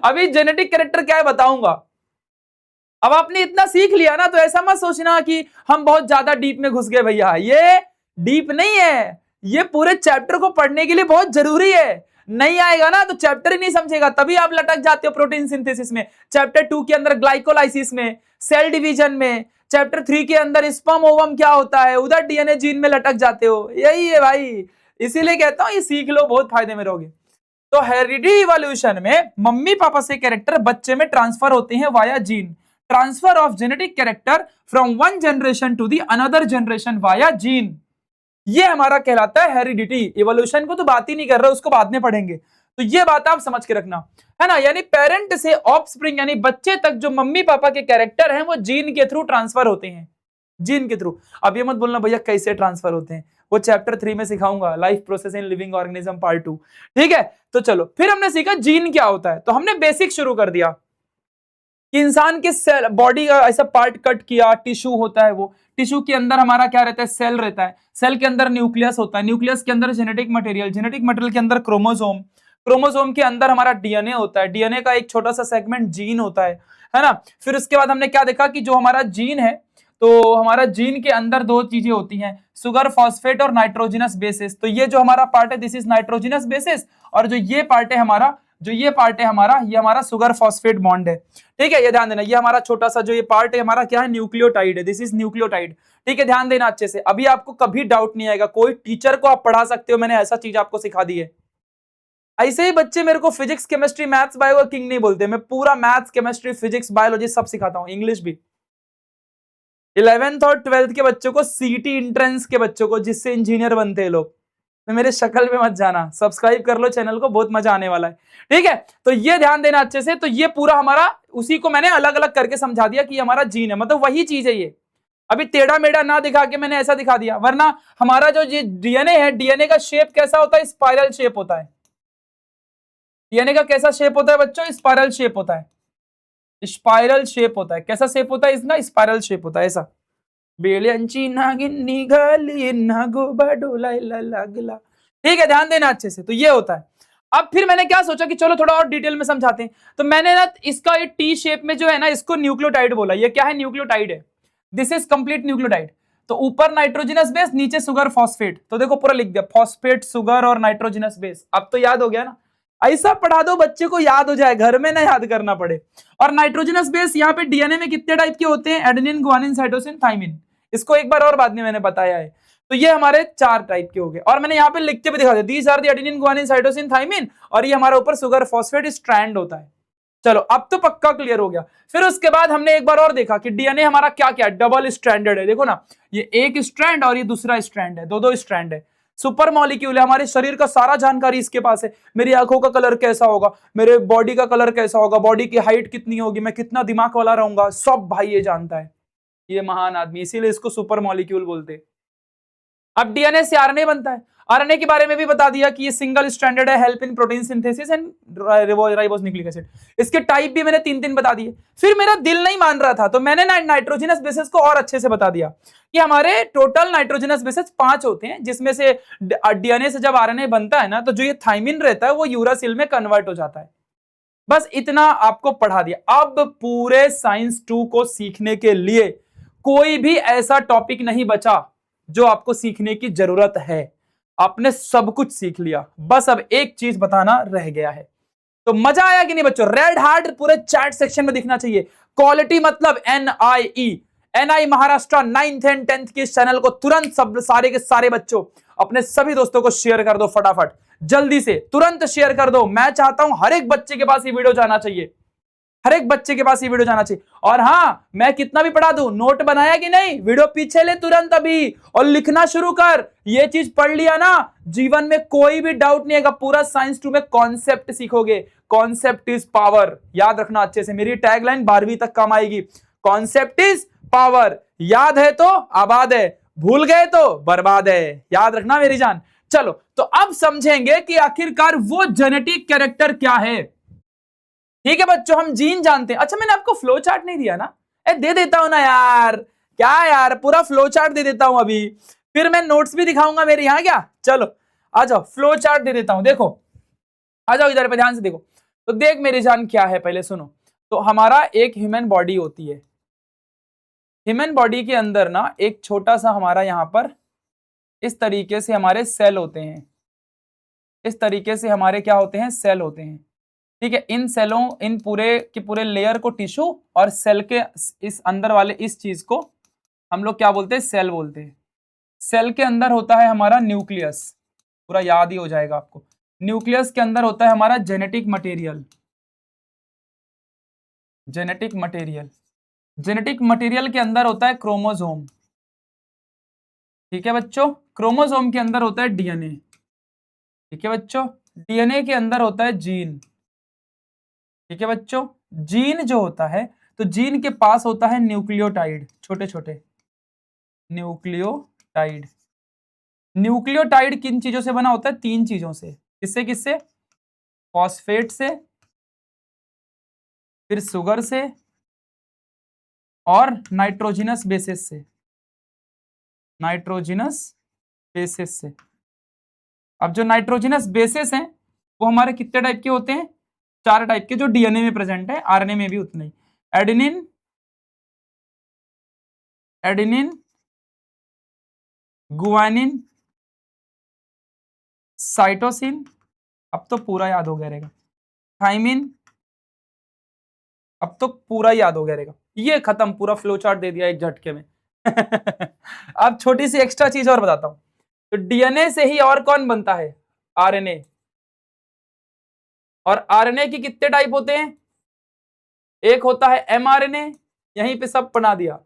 अभी जेनेटिक कैरेक्टर क्या है बताऊंगा। अब आपने इतना सीख लिया ना, तो ऐसा मत सोचना कि हम बहुत ज्यादा डीप में घुस गए भैया, ये डीप नहीं है, ये पूरे चैप्टर को पढ़ने के लिए बहुत जरूरी है। नहीं आएगा ना तो चैप्टर ही नहीं समझेगा, तभी आप लटक जाते हो प्रोटीन सिंथेसिस में, चैप्टर 2 के अंदर ग्लाइकोलाइसिस में, सेल डिवीजन में, चैप्टर 3 के अंदर स्पर्म ओवम क्या होता है, उधर डीएनए जीन में लटक जाते हो। यही है भाई, इसीलिए कहता हूं ये सीख लो, बहुत फायदे में रहोगे। तो हेरिडिटी इवोल्यूशन में मम्मी पापा से कैरेक्टर बच्चे में ट्रांसफर होते हैं via gene. Transfer of genetic character from one generation to the another generation via gene, ये हमारा कहलाता है हेरिडिटी। इवोल्यूशन को तो बात ही नहीं कर रहे, उसको बाद में पढ़ेंगे। तो ये बात आप समझ के रखना है ना, यानी पेरेंट से ऑफस्प्रिंग यानी बच्चे तक जो मम्मी पापा के कैरेक्टर हैं वो जीन के थ्रू ट्रांसफर होते हैं, जीन के थ्रू। अब ये मत बोलना भैया कैसे ट्रांसफर होते हैं, वो चैप्टर 3 में सिखाऊंगा, life process in living organism part 2। ठीक है, तो चलो फिर हमने सीखा जीन क्या होता है। तो हमने बेसिक शुरू कर दिया कि इंसान के सेल बॉडी का ऐसा पार्ट कट किया, टिश्यू होता है, वो टिश्यू के अंदर हमारा क्या रहता है? सेल रहता है, सेल के अंदर न्यूक्लियस होता है, न्यूक्लियस के अंदर जेनेटिक मटेरियल, जेनेटिक मटेरियल के अंदर क्रोमोसोम, क्रोमोसोम के अंदर हमारा डीएनए होता है, डीएनए का एक छोटा सा सेगमेंट जीन होता है ना। फिर उसके बाद हमने क्या देखा कि जो हमारा जीन है, तो हमारा जीन के अंदर दो चीजें होती हैं, सुगर फॉस्फेट और नाइट्रोजिनस बेसिस। तो ये जो हमारा पार्ट है दिस इज नाइट्रोजिनस बेसिस, और जो ये पार्ट है हमारा, जो ये पार्ट है हमारा, ये हमारा सुगर फॉस्फेट बॉन्ड है। ठीक है, ये ध्यान देना, ये हमारा छोटा सा जो ये पार्ट है हमारा क्या है? न्यूक्लियोटाइड है, दिस इज न्यूक्लियोटाइड। ठीक है, ध्यान देना अच्छे से। अभी आपको कभी डाउट नहीं आएगा, कोई टीचर को आप पढ़ा सकते हो, मैंने ऐसा चीज आपको सिखा दी है। ऐसे ही बच्चे मेरे को फिजिक्स केमिस्ट्री मैथ्स बायो का किंग नहीं बोलते, मैं पूरा मैथ्स केमिस्ट्री फिजिक्स बायोलॉजी सब सिखाता हूँ, इंग्लिश भी। 11th और 12th के बच्चों को, सीटी एंट्रेंस के बच्चों को, जिससे इंजीनियर बनते हैं लोग, तो मेरे शक्ल में मत जाना, सब्सक्राइब कर लो चैनल को, बहुत मजा आने वाला है। ठीक है, तो ये ध्यान देना अच्छे से। तो ये पूरा हमारा, उसी को मैंने अलग अलग करके समझा दिया कि हमारा जीन है, मतलब वही चीज है ये। अभी टेढ़ा मेढ़ा ना दिखा के मैंने ऐसा दिखा दिया, वरना हमारा जो ये डीएनए है, डीएनए का शेप कैसा होता है? स्पाइरल शेप होता है। डीएनए का कैसा शेप होता है बच्चों? स्पाइरल शेप होता है, स्पाइरल शेप होता है। कैसा शेप होता है इसका? स्पाइरल शेप होता है, ऐसा। बेल्यांची नागिन निघाली नागोबा डोलायला लागला। ठीक है, ध्यान देना अच्छे से। तो ये होता है। अब फिर मैंने क्या सोचा कि चलो थोड़ा और डिटेल में समझाते हैं। तो मैंने ना इसका ये टी शेप में जो है ना, इसको न्यूक्लियोटाइड बोला। ये क्या है? न्यूक्लियोटाइड है, दिस इज कंप्लीट न्यूक्लियोटाइड। तो ऊपर नाइट्रोजिनस बेस, नीचे सुगर फॉस्फेट। तो देखो पूरा लिख दिया, फॉस्फेट, सुगर और नाइट्रोजिनस बेस। अब तो याद हो गया ना, ऐसा पढ़ा दो बच्चे को याद हो जाए, घर में ना याद करना पड़े। और नाइट्रोजिनस बेस यहाँ पे डीएनए में कितने टाइप के होते हैं? Adenine, guanine, cytosine, thymine. इसको एक बार और बाद में मैंने बताया है। तो ये हमारे 4 टाइप के हो गए, और मैंने यहाँ पे लिख के भी दिखा दिया, these are the adenine, guanine, cytosine, thymine. और ये हमारे ऊपर सुगर फॉस्फेट स्ट्रैंड होता है। चलो अब तो पक्का क्लियर हो गया। फिर उसके बाद हमने एक बार और देखा कि डीएनए हमारा क्या क्या है? डबल स्ट्रैंडेड है। देखो ना, ये एक स्ट्रैंड और ये दूसरा स्ट्रैंड है, दो स्ट्रैंड है। सुपर मॉलिक्यूल है, हमारे शरीर का सारा जानकारी इसके पास है। मेरी आंखों का कलर कैसा होगा, मेरे बॉडी का कलर कैसा होगा, बॉडी की हाइट कितनी होगी, मैं कितना दिमाग वाला रहूंगा, सब भाई ये जानता है। ये महान आदमी, इसीलिए इसको सुपर मॉलिक्यूल बोलते। अब डीएनए से आरएनए बनता है। आरएनए के बारे में भी बता दिया कि ये सिंगल स्ट्रैंडेड है, help in protein synthesis and ribose nucleic acid. इसके टाइप भी मैंने 3 बता दिए। फिर मेरा दिल नहीं मान रहा था, तो मैंने नाइट्रोजनस बेसिस को और अच्छे से बता दिया कि हमारे टोटल नाइट्रोजनस बेसिस 5 होते हैं, जिसमें से डीएनए से जब आरएनए बनता है ना, तो जो ये थाइमिन रहता है वो यूरासिल में कन्वर्ट हो जाता है। बस इतना आपको पढ़ा दिया। अब पूरे साइंस 2 को सीखने के लिए कोई भी ऐसा टॉपिक नहीं बचा जो आपको सीखने की जरूरत है। आपने सब कुछ सीख लिया, बस अब एक चीज बताना रह गया है। तो मजा आया कि नहीं बच्चों? रेड हार्ट पूरे चैट सेक्शन में दिखना चाहिए। क्वालिटी मतलब NI Maharashtra 9th and 10th के इस चैनल को तुरंत सब सारे के सारे बच्चों अपने सभी दोस्तों को शेयर कर दो, फटाफट जल्दी से तुरंत शेयर कर दो। मैं चाहता हूं हर एक बच्चे के पास ये वीडियो जाना चाहिए। हर एक बच्चे के पास ये वीडियो जाना चाहिए। और हाँ, मैं कितना भी पढ़ा दूं, नोट बनाया कि नहीं, वीडियो पीछे ले तुरंत अभी और लिखना शुरू कर। ये चीज पढ़ लिया ना, जीवन में कोई भी डाउट नहीं है। पूरा साइंस 2 में कॉन्सेप्ट सीखोगे। कॉन्सेप्ट इज पावर, याद रखना अच्छे से, मेरी टैगलाइन 12वीं तक काम आएगी। कॉन्सेप्ट इज पावर, याद है तो आबाद है, भूल गए तो बर्बाद है, याद रखना मेरी जान। चलो, तो अब समझेंगे कि आखिरकार वो जेनेटिक कैरेक्टर क्या है। ठीक है बच्चों, हम जीन जानते हैं। अच्छा, मैंने आपको फ्लो चार्ट नहीं दिया ना? दे देता हूं ना यार, क्या यार, पूरा फ्लो चार्ट दे देता हूं अभी, फिर मैं नोट्स भी दिखाऊंगा मेरे यहाँ क्या। चलो आ जाओ, फ्लो चार्ट दे देता हूं, देखो आ जाओ इधर पे, ध्यान से देखो। तो देख मेरी जान, क्या है पहले सुनो। तो हमारा एक ह्यूमन बॉडी होती है। ह्यूमन बॉडी के अंदर ना एक छोटा सा हमारा यहाँ पर इस तरीके से हमारे सेल होते हैं। इस तरीके से हमारे क्या होते हैं, सेल होते हैं। ठीक है, इन सेलों, इन पूरे के पूरे लेयर को टिश्यू, और सेल के इस अंदर वाले इस चीज को हम लोग क्या बोलते हैं, सेल बोलते हैं। सेल के अंदर होता है हमारा न्यूक्लियस, पूरा याद ही हो जाएगा आपको। न्यूक्लियस के अंदर होता है हमारा genetic material. Genetic material, genetic material के अंदर होता है क्रोमोसोम। ठीक है बच्चों, क्रोमोसोम के अंदर होता है डीएनए। ठीक है बच्चों, डीएनए के अंदर होता है जीन। ठीक है बच्चों, जीन जो होता है, तो जीन के पास होता है न्यूक्लियोटाइड, छोटे छोटे न्यूक्लियोटाइड। न्यूक्लियोटाइड किन चीजों से बना होता है, 3 चीजों से। किससे किससे? फॉस्फेट से, फिर शुगर से, और नाइट्रोजिनस बेसिस से। नाइट्रोजिनस बेसिस से। अब जो नाइट्रोजिनस बेसिस हैं वो हमारे कितने टाइप के होते हैं, 4 टाइप के, जो डीएनए में प्रेजेंट है, आरएनए में भी उतने ही। एडेनिन, एडेनिन, गुआनिन, साइटोसिन, अब तो पूरा याद हो गया रहेगा, थाइमिन, अब तो पूरा याद हो गया रहेगा। ये खत्म, पूरा फ्लो चार्ट दे दिया एक झटके में। अब छोटी सी एक्स्ट्रा चीज और बताता हूं। तो डीएनए से ही और कौन बनता है, आरएनए। और आरएनए की कितने टाइप होते हैं, एक होता है एमआरएनए, यहीं पे सब पढ़ा दिया,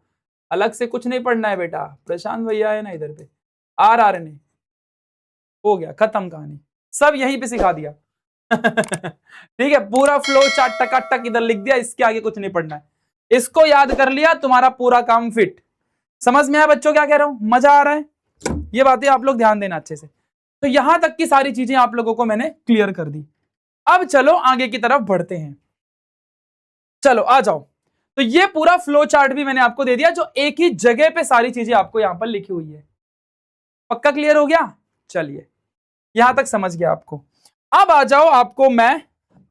अलग से कुछ नहीं पढ़ना है बेटा। प्रशांत भैया है ना इधर पे, आरएनए हो गया, खत्म कहानी, सब यहीं पे सिखा दिया। ठीक है, पूरा फ्लो चार्ट टकाटक इधर लिख दिया, इसके आगे कुछ नहीं पढ़ना है। इसको याद कर लिया, तुम्हारा पूरा काम फिट। समझ में आया बच्चों क्या कह रहा हूं, मजा आ रहा है? ये बातें आप लोग ध्यान देना अच्छे से। तो यहां तक की सारी चीजें आप लोगों को मैंने क्लियर कर दी। अब चलो आगे की तरफ बढ़ते हैं। चलो आ जाओ। तो ये पूरा फ्लो चार्ट भी मैंने आपको दे दिया, जो एक ही जगह पे सारी चीजें आपको यहां पर लिखी हुई है। पक्का क्लियर हो गया? चलिए, यहां तक समझ गया आपको। अब आ जाओ, आपको मैं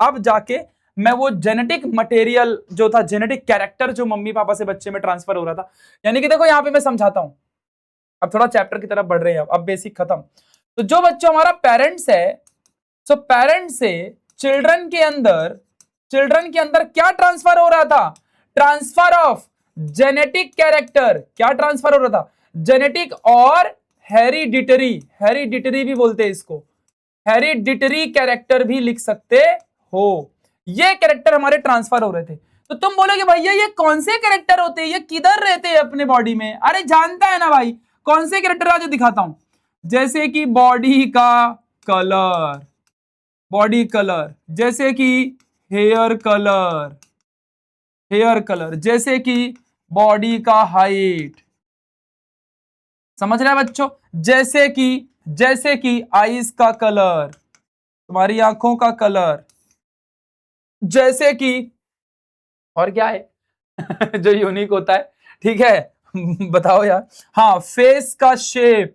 अब जाके मैं वो जेनेटिक मटेरियल जो था, जेनेटिक कैरेक्टर जो मम्मी पापा से बच्चे में ट्रांसफर हो रहा था, यानी कि देखो यहां पे मैं समझाता हूं। अब थोड़ा चैप्टर की तरफ बढ़ रहे हैं, अब बेसिक खत्म। तो जो बच्चा हमारा पेरेंट्स है, सो पेरेंट्स से चिल्ड्रन के अंदर क्या ट्रांसफर हो रहा था, ट्रांसफर ऑफ जेनेटिक कैरेक्टर। क्या ट्रांसफर हो रहा था, जेनेटिक और हेरिडिटरी, हेरिडिटरी भी बोलते हैं इसको, हेरिडिटरी कैरेक्टर भी लिख सकते हो। ये कैरेक्टर हमारे ट्रांसफर हो रहे थे। तो तुम बोलोगे भैया ये कौन से कैरेक्टर होते हैं, ये किधर रहते हैं अपने बॉडी में? अरे जानता है ना भाई, कौन से कैरेक्टर आज दिखाता हूं। जैसे कि बॉडी का कलर, बॉडी कलर, जैसे कि हेयर कलर, हेयर कलर, जैसे कि बॉडी का हाइट। समझ रहे हैं बच्चों? जैसे कि आईज का कलर, तुम्हारी आंखों का कलर, जैसे कि और क्या है जो यूनिक होता है, ठीक है बताओ यार। हाँ, फेस का शेप,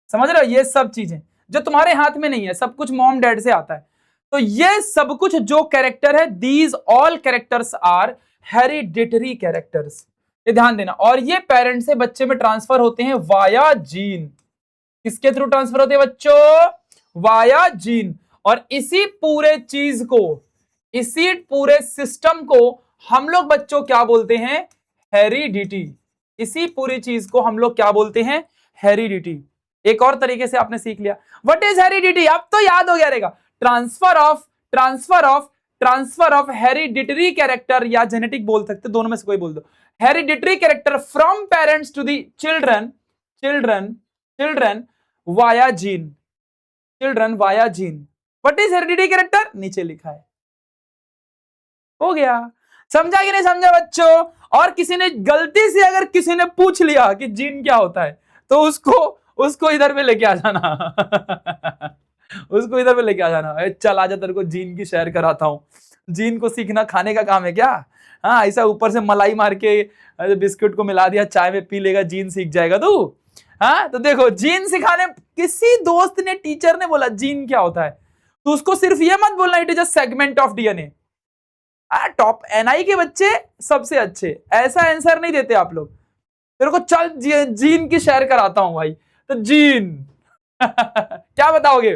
समझ रहे हो? ये सब चीजें जो तुम्हारे हाथ में नहीं है, सब कुछ मॉम डैड से आता है। तो ये सब कुछ जो कैरेक्टर है, these all characters are hereditary characters, ये ध्यान देना। और ये पेरेंट से बच्चे में ट्रांसफर होते हैं वाया जीन। किसके थ्रू ट्रांसफर होते हैं बच्चों? Via gene. और इसी पूरे चीज को, इसी पूरे सिस्टम को हम लोग बच्चों क्या बोलते हैं? हेरिडिटी। इसी पूरी चीज को हम लोग क्या बोलते हैं? हेरिडिटी। एक और तरीके से आपने सीख लिया। What is heredity? अब तो याद हो गया रहेगा। Transfer of transfer of hereditary character या जेनेटिक बोल सकते, दोनों में से कोई बोल दो, hereditary character from parents to the children via gene, children via gene. What is hereditary character, नीचे लिखा है। हो गया, समझा कि नहीं समझा बच्चों? और किसी ने गलती से अगर किसी ने पूछ लिया कि जीन क्या होता है, तो उसको इधर पे लेके आ जाना उसको इधर पे लेके आ जाना, चल आजा तेरे को जीन की शेयर कराता हूँ। जीन को सीखना खाने का काम है क्या? हाँ, ऐसा ऊपर से मलाई मार के बिस्कुट को मिला दिया, चाय में पी लेगा, जीन सीख जाएगा तू? हाँ, तो देखो जीन सिखाने किसी दोस्त ने, टीचर ने बोला जीन क्या होता है, तो उसको सिर्फ ये मत बोलना it is a segment of DNA. Top NI के बच्चे सबसे अच्छे, ऐसा आंसर नहीं देते आप लोग। तेरे को चल जीन की शेयर कराता हूं भाई, तो जीन क्या बताओगे?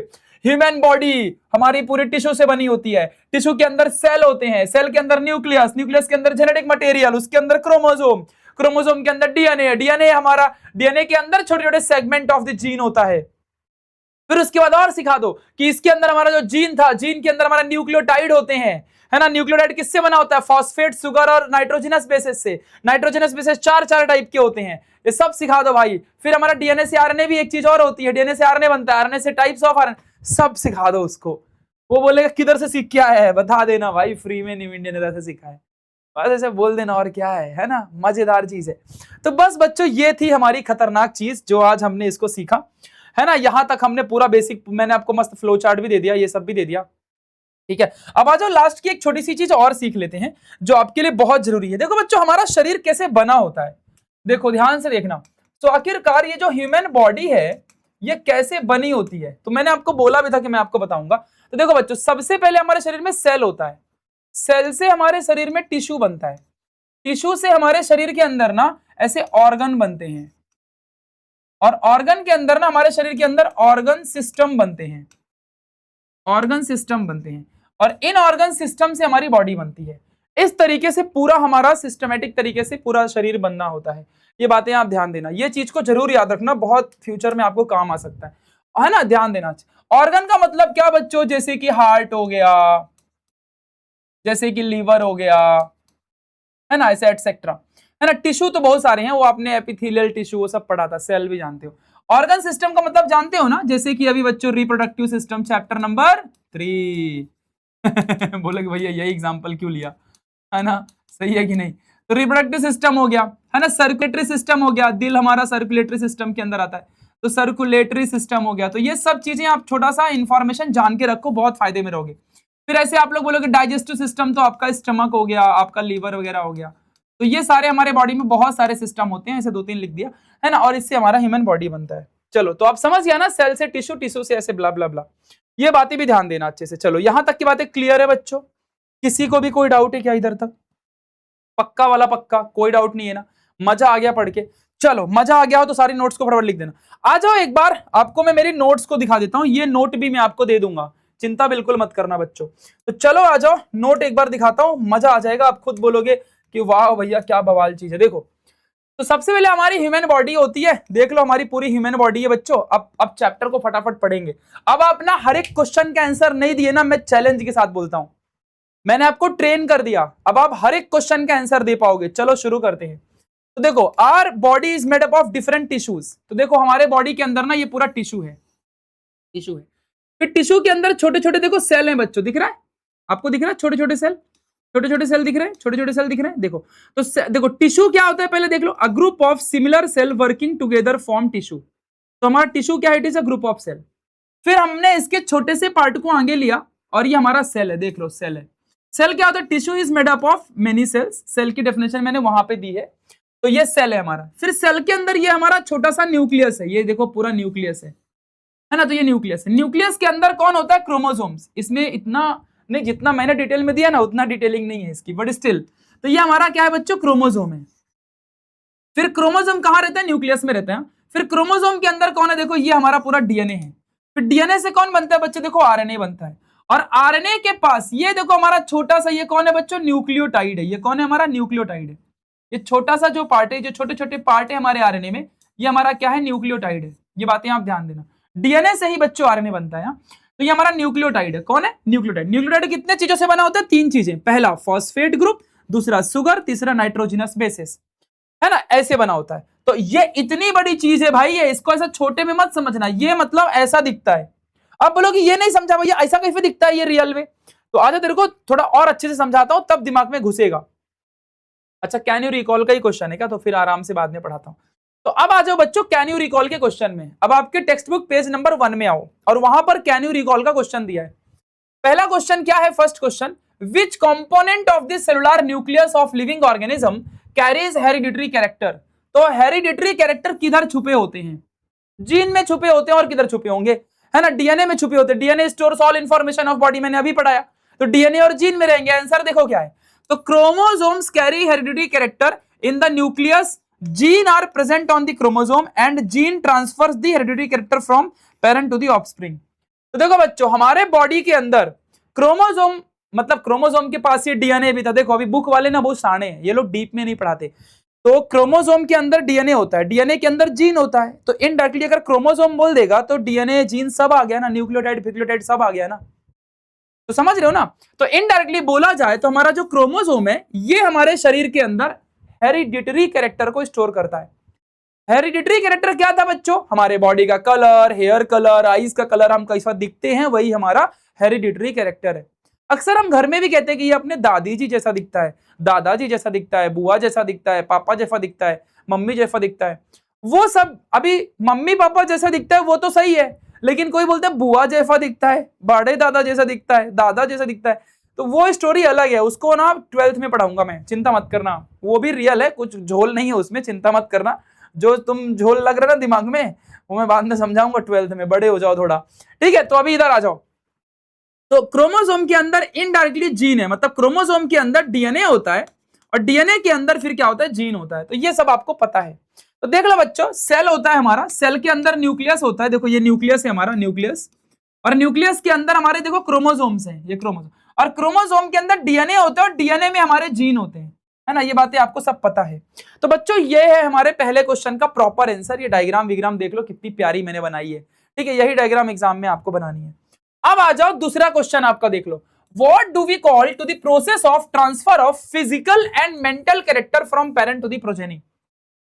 ह्यूमन बॉडी हमारी पूरी टिश्यू से बनी होती है, टिश्यू के अंदर सेल होते हैं, सेल के अंदर न्यूक्लियस, न्यूक्लियस के अंदर जेनेटिक मटेरियल, उसके अंदर क्रोमोसोम, क्रोमोसोम के अंदर डीएनए, डीएनए हमारा, डीएनए के अंदर छोटे छोटे सेगमेंट ऑफ द जीन होता है। फिर उसके बाद और सिखा दो कि इसके अंदर हमारा जो जीन था, जीन के अंदर हमारा न्यूक्लियोटाइड होते हैं, है ना? न्यूक्लियोटाइड किससे बना होता है? फॉस्फेट, सुगर और नाइट्रोजनस बेसिस से। नाइट्रोजनस बेसिस चार टाइप के होते हैं, ये सब सिखा दो भाई। फिर हमारा डीएनए से आरएनए भी एक चीज और होती है, डीएनए से आरएनए बनता है, आरएनए से टाइप्स ऑफ आरएनए, सब सिखा दो उसको। वो बोलेगा किधर से सीख क्या है, बता देना भाई, फ्री में न्यू इंडियन से सीखा है, बस ऐसे बोल देना, और क्या है ना? मजेदार चीज है। तो बस बच्चों, ये थी हमारी खतरनाक चीज जो आज हमने इसको सीखा, है ना? यहां तक हमने पूरा बेसिक, मैंने आपको मस्त फ्लो चार्ट भी दे दिया, ये सब भी दे दिया, ठीक है। अब आ जाओ लास्ट की एक छोटी सी चीज और सीख लेते हैं जो आपके लिए बहुत जरूरी है। देखो बच्चों, हमारा शरीर कैसे बना होता है, देखो ध्यान से देखना। तो आखिरकार ये जो ह्यूमन बॉडी है ये कैसे बनी होती है, तो मैंने आपको बोला भी था कि मैं आपको बताऊंगा। तो देखो बच्चों, सबसे पहले हमारे शरीर में सेल होता है, सेल से हमारे शरीर में टिश्यू बनता है, टिश्यू से हमारे शरीर के अंदर ना ऐसे ऑर्गन बनते हैं, और ऑर्गन के अंदर ना हमारे शरीर के अंदर ऑर्गन सिस्टम बनते हैं, ऑर्गन सिस्टम बनते हैं, और इन ऑर्गन सिस्टम से हमारी बॉडी बनती है। इस तरीके से पूरा हमारा सिस्टमेटिक तरीके से पूरा शरीर बनना होता है। ये बातें आप ध्यान देना, ये चीज को जरूर याद रखना, बहुत फ्यूचर में आपको काम आ सकता है ना? ध्यान देना। ऑर्गन का मतलब क्या बच्चों? जैसे कि हार्ट हो गया, जैसे कि लीवर हो गया, है ना, ऐसे एटसेट्रा, है ना? टिश्यू तो बहुत सारे हैं, वो आपने एपिथेलियल टिश्यू वो सब पढ़ा था, सेल भी जानते हो। ऑर्गन सिस्टम का मतलब जानते हो ना? जैसे कि अभी बच्चों रिप्रोडक्टिव सिस्टम चैप्टर नंबर 3 बोले कि भैया यही एग्जांपल क्यों लिया, है ना? सही है कि नहीं? तो रिप्रोडक्टिव सिस्टम हो गया, है ना? सर्कुलेटरी सिस्टम हो गया, दिल हमारा सर्कुलेटरी सिस्टम के अंदर आता है, तो सर्कुलेटरी सिस्टम हो गया। तो ये सब चीजें आप छोटा सा इंफॉर्मेशन जान के रखो, बहुत फायदे में रहोगे। फिर ऐसे आप लोग बोलोगे डाइजेस्टिव सिस्टम, तो आपका स्टमक हो गया, आपका लीवर वगैरह हो गया। तो ये सारे हमारे बॉडी में बहुत सारे सिस्टम होते हैं, ऐसे 2-3 लिख दिया, है ना? और इससे हमारा ह्यूमन बॉडी बनता है। चलो, तो आप समझ गया ना, सेल से टिश्यू, टिश्यू से ऐसे ब्ला ब्ला ब्ला, ये बातें भी ध्यान देना अच्छे से। चलो, यहां तक की बातें क्लियर है बच्चों? किसी को भी कोई डाउट है क्या इधर तक? पक्का वाला पक्का, कोई डाउट नहीं है ना? मजा आ गया पढ़ के? चलो, मजा आ गया हो तो सारी नोट्स को फटाफट लिख देना। आ जाओ, एक बार आपको मैं मेरी नोट्स को दिखा देता हूं, ये नोट भी मैं आपको दे दूंगा, चिंता बिल्कुल मत करना बच्चों। तो चलो आ जाओ, नोट एक बार दिखाता हूं, मजा आ जाएगा, आप खुद बोलोगे कि वाह भैया क्या बवाल चीज है। देखो, तो सबसे पहले हमारी ह्यूमन बॉडी होती है, देख लो हमारी पूरी ह्यूमन बॉडी है बच्चों। अब चैप्टर को फटाफट पढ़ेंगे। अब आप ना हर एक क्वेश्चन का आंसर नहीं दिए ना, मैं चैलेंज के साथ बोलता हूं, मैंने आपको ट्रेन कर दिया, अब आप हर एक क्वेश्चन का आंसर दे पाओगे। चलो शुरू करते हैं। तो देखो, our body is made up of different tissues. तो देखो हमारे बॉडी के अंदर ना ये पूरा टिश्यू है, टिश्यू है। फिर टिश्यू के अंदर छोटे छोटे देखो सेल हैं बच्चों, दिख रहा है आपको? दिख रहा है छोटे छोटे सेल, छोटे छोटे सेल दिख रहे हैं, छोटे छोटे सेल दिख रहे हैं। देखो, तो देखो टिश्यू क्या होता है पहले देख लो, a group of similar cell working together form tissue. तो हमारा टिश्यू क्या है? It is a group of cell. फिर हमने इसके छोटे से पार्ट को आगे लिया और ये हमारा सेल है, देख लो सेल है। सेल क्या होता है? Tissue is made up of many cells, cell की डेफिनेशन मैंने वहां पे दी है। तो ये सेल है हमारा। फिर सेल के अंदर ये हमारा छोटा सा न्यूक्लियस है, ये देखो पूरा न्यूक्लियस है ना? तो ये न्यूक्लियस है। न्यूक्लियस के अंदर कौन होता है? क्रोमोसोम्स। इसमें इतना नहीं, जितना मैंने डिटेल में दिया ना उतना डिटेलिंग नहीं है इसकी, बट स्टिल। तो ये हमारा क्या है बच्चों? क्रोमोसोम है। फिर क्रोमोसोम कहां रहता है? न्यूक्लियस में रहता है। फिर क्रोमोसोम के अंदर कौन है? देखो ये हमारा पूरा डीएनए है। फिर डीएनए से कौन बनता है बच्चों? देखो आरएनए बनता है। और आरएनए के पास ये देखो हमारा छोटा सा, ये कौन है बच्चों? न्यूक्लियोटाइड है। ये कौन है? हमारा न्यूक्लियोटाइड है। ये छोटा सा जो पार्ट है, जो छोटे छोटे पार्ट है हमारे आरएनए में, ये हमारा क्या है? न्यूक्लियोटाइड है। ये बातें आप ध्यान देना। डीएनए से ही बच्चों आरएनए बनता है। तो ये हमारा न्यूक्लियोटाइड है। कौन है? न्यूक्लियोटाइड। न्यूक्लियोटाइड कितने चीजों से बना होता है? 3 चीजें। पहला फॉस्फेट ग्रुप, दूसरा शुगर, तीसरा नाइट्रोजनस बेसिस, है ना, ऐसे बना होता है। तो ये इतनी बड़ी चीज है भाई, ये इसको ऐसा छोटे में मत समझना। ये मतलब ऐसा दिखता है। अब बोलोगे ये नहीं समझा भैया, ऐसा कैसे दिखता है ये रियल में? तो आजा तेरे को थोड़ा और अच्छे से समझाता हूं, तब दिमाग में घुसेगा। अच्छा, कैन यू रिकॉल का ही क्वेश्चन है क्या? तो फिर आराम से बाद में पढ़ाता हूं। तो अब आ जाओ बच्चों कैन यू रिकॉल के क्वेश्चन में। अब आपके टेक्स्ट बुक पेज नंबर 1 में आओ और वहां पर कैन यू रिकॉल का क्वेश्चन दिया है। पहला क्वेश्चन क्या है? First question, which component of the cellular nucleus of living organism carries hereditary character? तो हेरिडिटरी कैरेक्टर किधर छुपे होते हैं? जीन में छुपे होते हैं। और किधर छुपे होंगे? है ना, डीएनए में छुपे होते हैं। DNA stores all information of body, मैंने अभी पढ़ाया। तो डीएनए और जीन में रहेंगे। आंसर देखो क्या है। तो chromosomes carry hereditary character in the nucleus, gene are present on the chromosome and gene transfers the hereditary character from parent to the offspring. तो देखो बच्चों, हमारे बॉडी के अंदर क्रोमोसोम, मतलब क्रोमोसोम के पास ये डीएनए भी था। देखो अभी बुक वाले ना बहुत शाणे हैं, ये लोग डीप में नहीं पढ़ाते। तो क्रोमोसोम के अंदर डीएनए होता है, डीएनए के अंदर जीन होता है। तो इनडायरेक्टली अगर क्रोमोसोम बोल देगा तो डीएनए जीन सब आ गया ना, न्यूक्लियोटाइड फिक्लियोटाइड सब आ गया ना। तो समझ रहे हो ना? तो इनडायरेक्टली बोला जाए तो हमारा जो क्रोमोसोम है ये हमारे शरीर के अंदर हेरिडिटरी कैरेक्टर को स्टोर करता है। हेरिडिटरी कैरेक्टर क्या था बच्चों? हमारे बॉडी का कलर, हेयर कलर, आईज का कलर, हम कैसा दिखते हैं, वही हमारा हेरिडिटरी कैरेक्टर है। अक्सर हम घर में भी कहते हैं कि ये अपने दादी जी जैसा दिखता है, दादाजी जैसा दिखता है, बुआ जैसा दिखता है, पापा जैसा दिखता है, मम्मी जैसा दिखता है। वो सब अभी मम्मी पापा जैसा दिखता है वो तो सही है, लेकिन कोई बोलते हैं बुआ जैसा दिखता है, बड़े दादा जैसा दिखता है, दादा जैसा दिखता है। तो वो स्टोरी अलग है, उसको ना 12th में पढ़ाऊंगा मैं, चिंता मत करना। वो भी रियल है, कुछ झोल नहीं है उसमें, चिंता मत करना। जो तुम झोल लग रहा है ना दिमाग में, वो मैं बाद में समझाऊंगा 12th में, बड़े हो जाओ थोड़ा। ठीक है, तो अभी इधर आ जाओ। तो क्रोमोसोम के अंदर इनडायरेक्टली जीन है, मतलब क्रोमोसोम के अंदर डीएनए होता है और डीएनए के अंदर फिर क्या होता है? जीन होता है। तो ये सब आपको पता है। तो देख लो बच्चों, सेल होता है हमारा, सेल के अंदर न्यूक्लियस होता है। देखो ये न्यूक्लियस है हमारा, न्यूक्लियस। और न्यूक्लियस के अंदर हमारे देखो क्रोमोसोम्स हैं, ये क्रोमोसोम। और क्रोमोसोम के अंदर डीएनए होता है और डीएनए में हमारे जीन होते हैं, है ना। ये बातें आपको सब पता है। तो बच्चों ये है हमारे पहले क्वेश्चन का प्रॉपर आंसर। ये डायग्राम विग्राम देख लो कितनी प्यारी मैंने बनाई है। ठीक है, यही डायग्राम एग्जाम में आपको बनानी है। अब आ जाओ दूसरा क्वेश्चन आपका, देख लो। What do we call to the process of transfer of physical and mental character from parent to the progeny?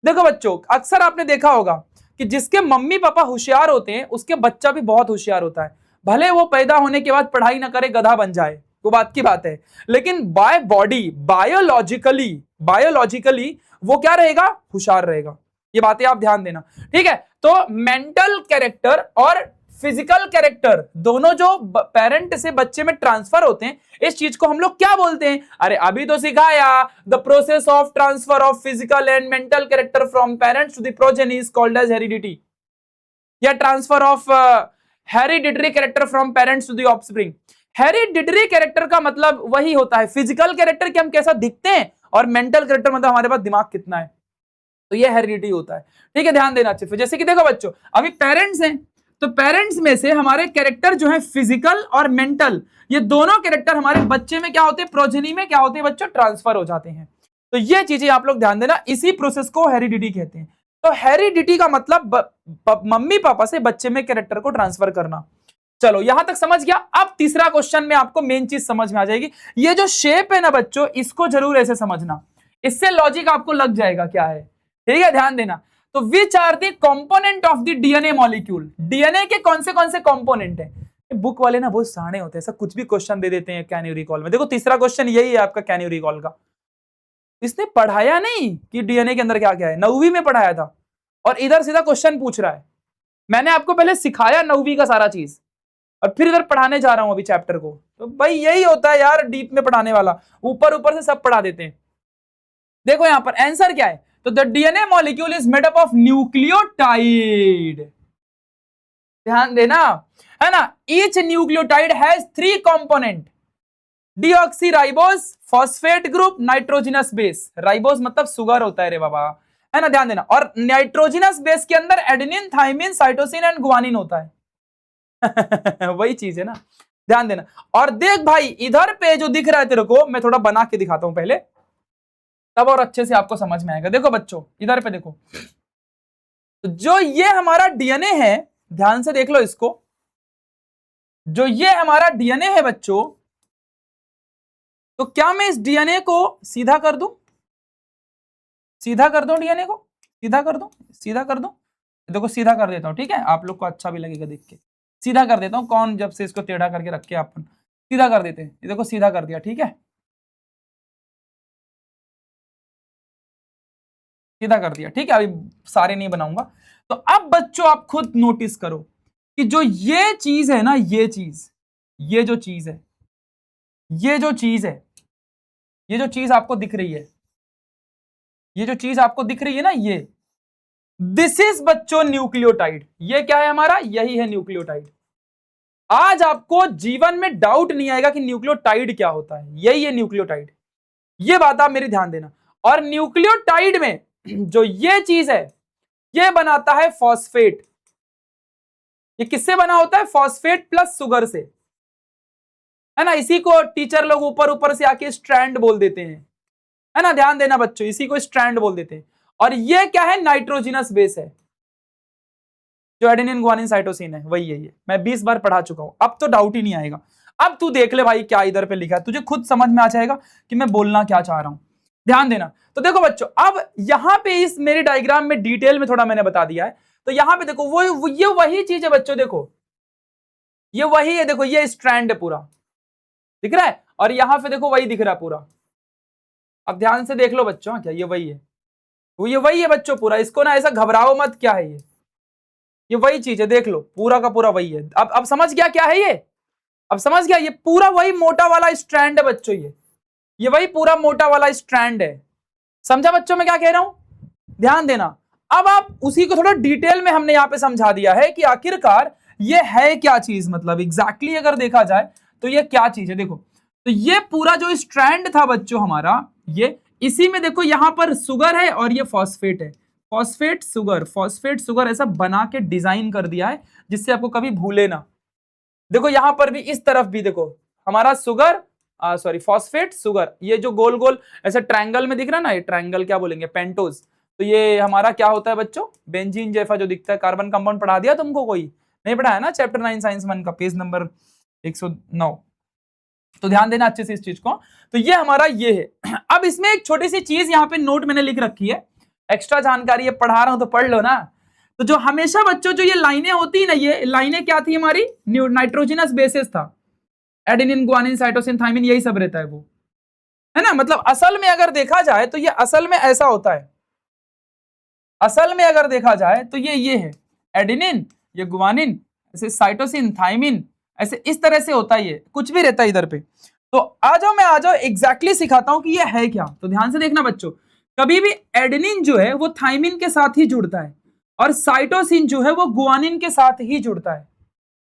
देखो बच्चों, अक्सर आपने देखा होगा कि जिसके मम्मी पापा होशियार होते हैं उसके बच्चा भी बहुत होशियार होता है। भले वो पैदा होने के बाद पढ़ाई ना करे, गधा बन जाए, वो बात की बात है, लेकिन बाय बॉडी बायोलॉजिकली वो क्या रहेगा? होशियार रहेगा। ये बातें आप ध्यान देना, ठीक है। तो मेंटल कैरेक्टर और फिजिकल कैरेक्टर दोनों जो पेरेंट से बच्चे में ट्रांसफर होते हैं, इस चीज को हम लोग क्या बोलते हैं? अरे अभी तो सिखाया, the process of transfer of physical and mental character from parents to the progeny is called as heredity, या transfer of hereditary character from parents to the offspring. Hereditary character का मतलब वही होता है, फिजिकल कैरेक्टर कि हम कैसा दिखते हैं, और मेंटल कैरेक्टर मतलब हमारे पास दिमाग कितना है। तो ये हेरिडिटी होता है, ठीक है, ध्यान देना चाहिए। जैसे कि देखो बच्चों, अभी पेरेंट्स हैं, तो पेरेंट्स में से हमारे कैरेक्टर जो है फिजिकल और मेंटल, ये दोनों कैरेक्टर हमारे बच्चे में क्या होते हैं? प्रोजेनी में क्या होते हैं बच्चों? ट्रांसफर हो जाते हैं। तो ये चीजें आप लोग ध्यान देना, इसी प्रोसेस को हेरिडिटी कहते हैं। तो हेरिडिटी का मतलब मम्मी पापा से बच्चे में कैरेक्टर को ट्रांसफर करना। चलो यहां तक समझ गया। अब तीसरा क्वेश्चन में आपको मेन चीज समझ में आ जाएगी। ये जो शेप है ना बच्चों, इसको जरूर ऐसे समझना, इससे लॉजिक आपको लग जाएगा क्या है, ठीक है, ध्यान देना। तो which are the component of the DNA molecule? DNA के कौन से कंपोनेंट है? बुक वाले ना बहुत साणे होते हैं, ऐसा कुछ भी क्वेश्चन दे देते हैं कैन यू रिकॉल में। देखो तीसरा क्वेश्चन यही है आपका कैन यू रिकॉल का। इसने पढ़ाया नहीं कि डीएनए के अंदर क्या क्या है, 9वीं में पढ़ाया था, और इधर सीधा क्वेश्चन पूछ रहा है। मैंने आपको पहले सिखाया 9वीं का सारा चीज, और फिर इधर पढ़ाने जा रहा हूं अभी चैप्टर को। तो भाई यही होता है यार डीप में पढ़ाने वाला, ऊपर ऊपर से सब पढ़ा देते हैं। देखो यहां पर आंसर क्या है, तो the DNA molecule is made up of nucleotide. ध्यान देना, है ना। Each nucleotide has 3 component, deoxyribose, phosphate group, nitrogenous base. Ribose मतलब शुगर होता है रे बाबा, है ना, ध्यान देना। और नाइट्रोजनस बेस के अंदर adenine, thymine, cytosine and guanine होता है। वही चीज है ना, ध्यान देना। और देख भाई इधर पे जो दिख रहा है तेरे को, मैं थोड़ा बना के दिखाता हूं पहले, तब और अच्छे से आपको समझ में आएगा। देखो बच्चों इधर पे देखो, तो जो ये हमारा डीएनए है, ध्यान से देख लो इसको, जो ये हमारा डीएनए है बच्चों, तो क्या मैं इस डीएनए को सीधा कर दूं? सीधा कर दूं डीएनए को? सीधा कर दूं? सीधा कर दूं? देखो सीधा कर देता हूं, ठीक है, आप लोग को अच्छा भी लगेगा देख के। सीधा कर देता हूं, कौन जब से इसको टेढ़ा करके रखे अपन, सीधा कर देते हैं। ये देखो सीधा कर दिया, ठीक है, सीधा कर दिया, ठीक है। अभी सारे नहीं बनाऊंगा। तो अब बच्चों आप खुद नोटिस करो कि जो ये चीज है ना, ये चीज, ये जो चीज है, ये जो चीज है, ये जो चीज आपको दिख रही है, ये जो चीज आपको दिख रही है ना, ये दिस इज बच्चों न्यूक्लियोटाइड। ये क्या है हमारा? यही है न्यूक्लियोटाइड। आज आपको जीवन में डाउट नहीं आएगा कि न्यूक्लियोटाइड क्या होता है, यही है न्यूक्लियोटाइड। ये बात आप मेरी ध्यान देना। और न्यूक्लियोटाइड में जो ये चीज है, ये बनाता है फॉस्फेट। ये किससे बना होता है? फॉस्फेट प्लस शुगर से, है ना। इसी को टीचर लोग ऊपर ऊपर से आके स्ट्रैंड बोल देते हैं, है ना। ध्यान देना बच्चों, इसी को स्ट्रैंड बोल देते हैं। और ये क्या है? नाइट्रोजिनस बेस है। जो एडेनिन गुआनिन साइटोसिन है वही है ये। मैं 20 बार पढ़ा चुका हूं, अब तो डाउट ही नहीं आएगा। अब तू देख ले भाई क्या इधर पे लिखा है, तुझे खुद समझ में आ जाएगा कि मैं बोलना क्या चाह रहा हूं। ध्यान देना। तो देखो बच्चों, अब यहां पे इस मेरे डायग्राम में डिटेल में थोड़ा मैंने बता दिया है। तो यहां पे देखो वो ये वही चीज है बच्चों, देखो ये वही है, देखो ये स्ट्रैंड है पूरा, दिख रहा है। और यहां पे देखो वही दिख रहा है पूरा। अब ध्यान से देख लो बच्चों, क्या ये वही है? ये वही है बच्चों पूरा। इसको ना ऐसा घबराओ मत, क्या है ये वही चीज है, देख लो पूरा का पूरा वही है। अब समझ गया क्या है ये? अब समझ गया, ये पूरा वही मोटा वाला स्ट्रैंड है बच्चों, ये वही पूरा मोटा वाला स्ट्रैंड है। समझा बच्चों मैं क्या कह रहा हूं? ध्यान देना। अब आप उसी को थोड़ा डिटेल में हमने यहां पे समझा दिया है कि आखिरकार ये है क्या चीज, मतलब एग्जैक्टली अगर देखा जाए तो ये क्या चीज है। देखो, तो ये पूरा जो स्ट्रैंड था बच्चों हमारा, ये इसी में देखो यहां पर शुगर है और ये फॉस्फेट है। फॉस्फेट शुगर ऐसा बना के डिजाइन कर दिया है जिससे आपको कभी भूले ना। देखो यहां पर भी, इस तरफ भी देखो हमारा शुगर, सॉरी फॉस्फेट शुगर, ये जो गोल गोल ऐसे ट्रायंगल में दिख रहा है ना, ये ट्रायंगल क्या बोलेंगे? पेंटोज। तो ये हमारा क्या होता है बच्चों? बेंजीन जैसा जो दिखता है। कार्बन कंपाउंड पढ़ा दिया तुमको? कोई नहीं पढ़ाया ना? चैप्टर 9 साइंस 1 का पेज नंबर 109। तो ध्यान देना अच्छे से इस चीज को। तो ये हमारा ये है। अब इसमें एक छोटी सी चीज यहाँ पे नोट मैंने लिख रखी है, एक्स्ट्रा जानकारी है, पढ़ा रहा हूं तो पढ़ लो ना। तो जो हमेशा बच्चों जो ये लाइनें होती है ना, ये लाइनें क्या थी हमारी? नाइट्रोजनस बेसिस था। एडेनिन गुआनिन साइटोसिन थाइमिन यही सब रहता है वो, है ना। मतलब असल में अगर देखा जाए तो ये असल में ऐसा होता है। असल में अगर देखा जाए तो ये है एडेनिन, ये गुआनिन, ऐसे साइटोसिन थाइमिन, ऐसे इस तरह से होता है। ये कुछ भी रहता है इधर पे। तो आ जाओ एग्जैक्टली सिखाता हूं कि ये है क्या। तो ध्यान से देखना बच्चों, कभी भी एडेनिन जो है वो थाइमिन के साथ ही जुड़ता है और साइटोसिन जो है वो गुआनिन के साथ ही जुड़ता है।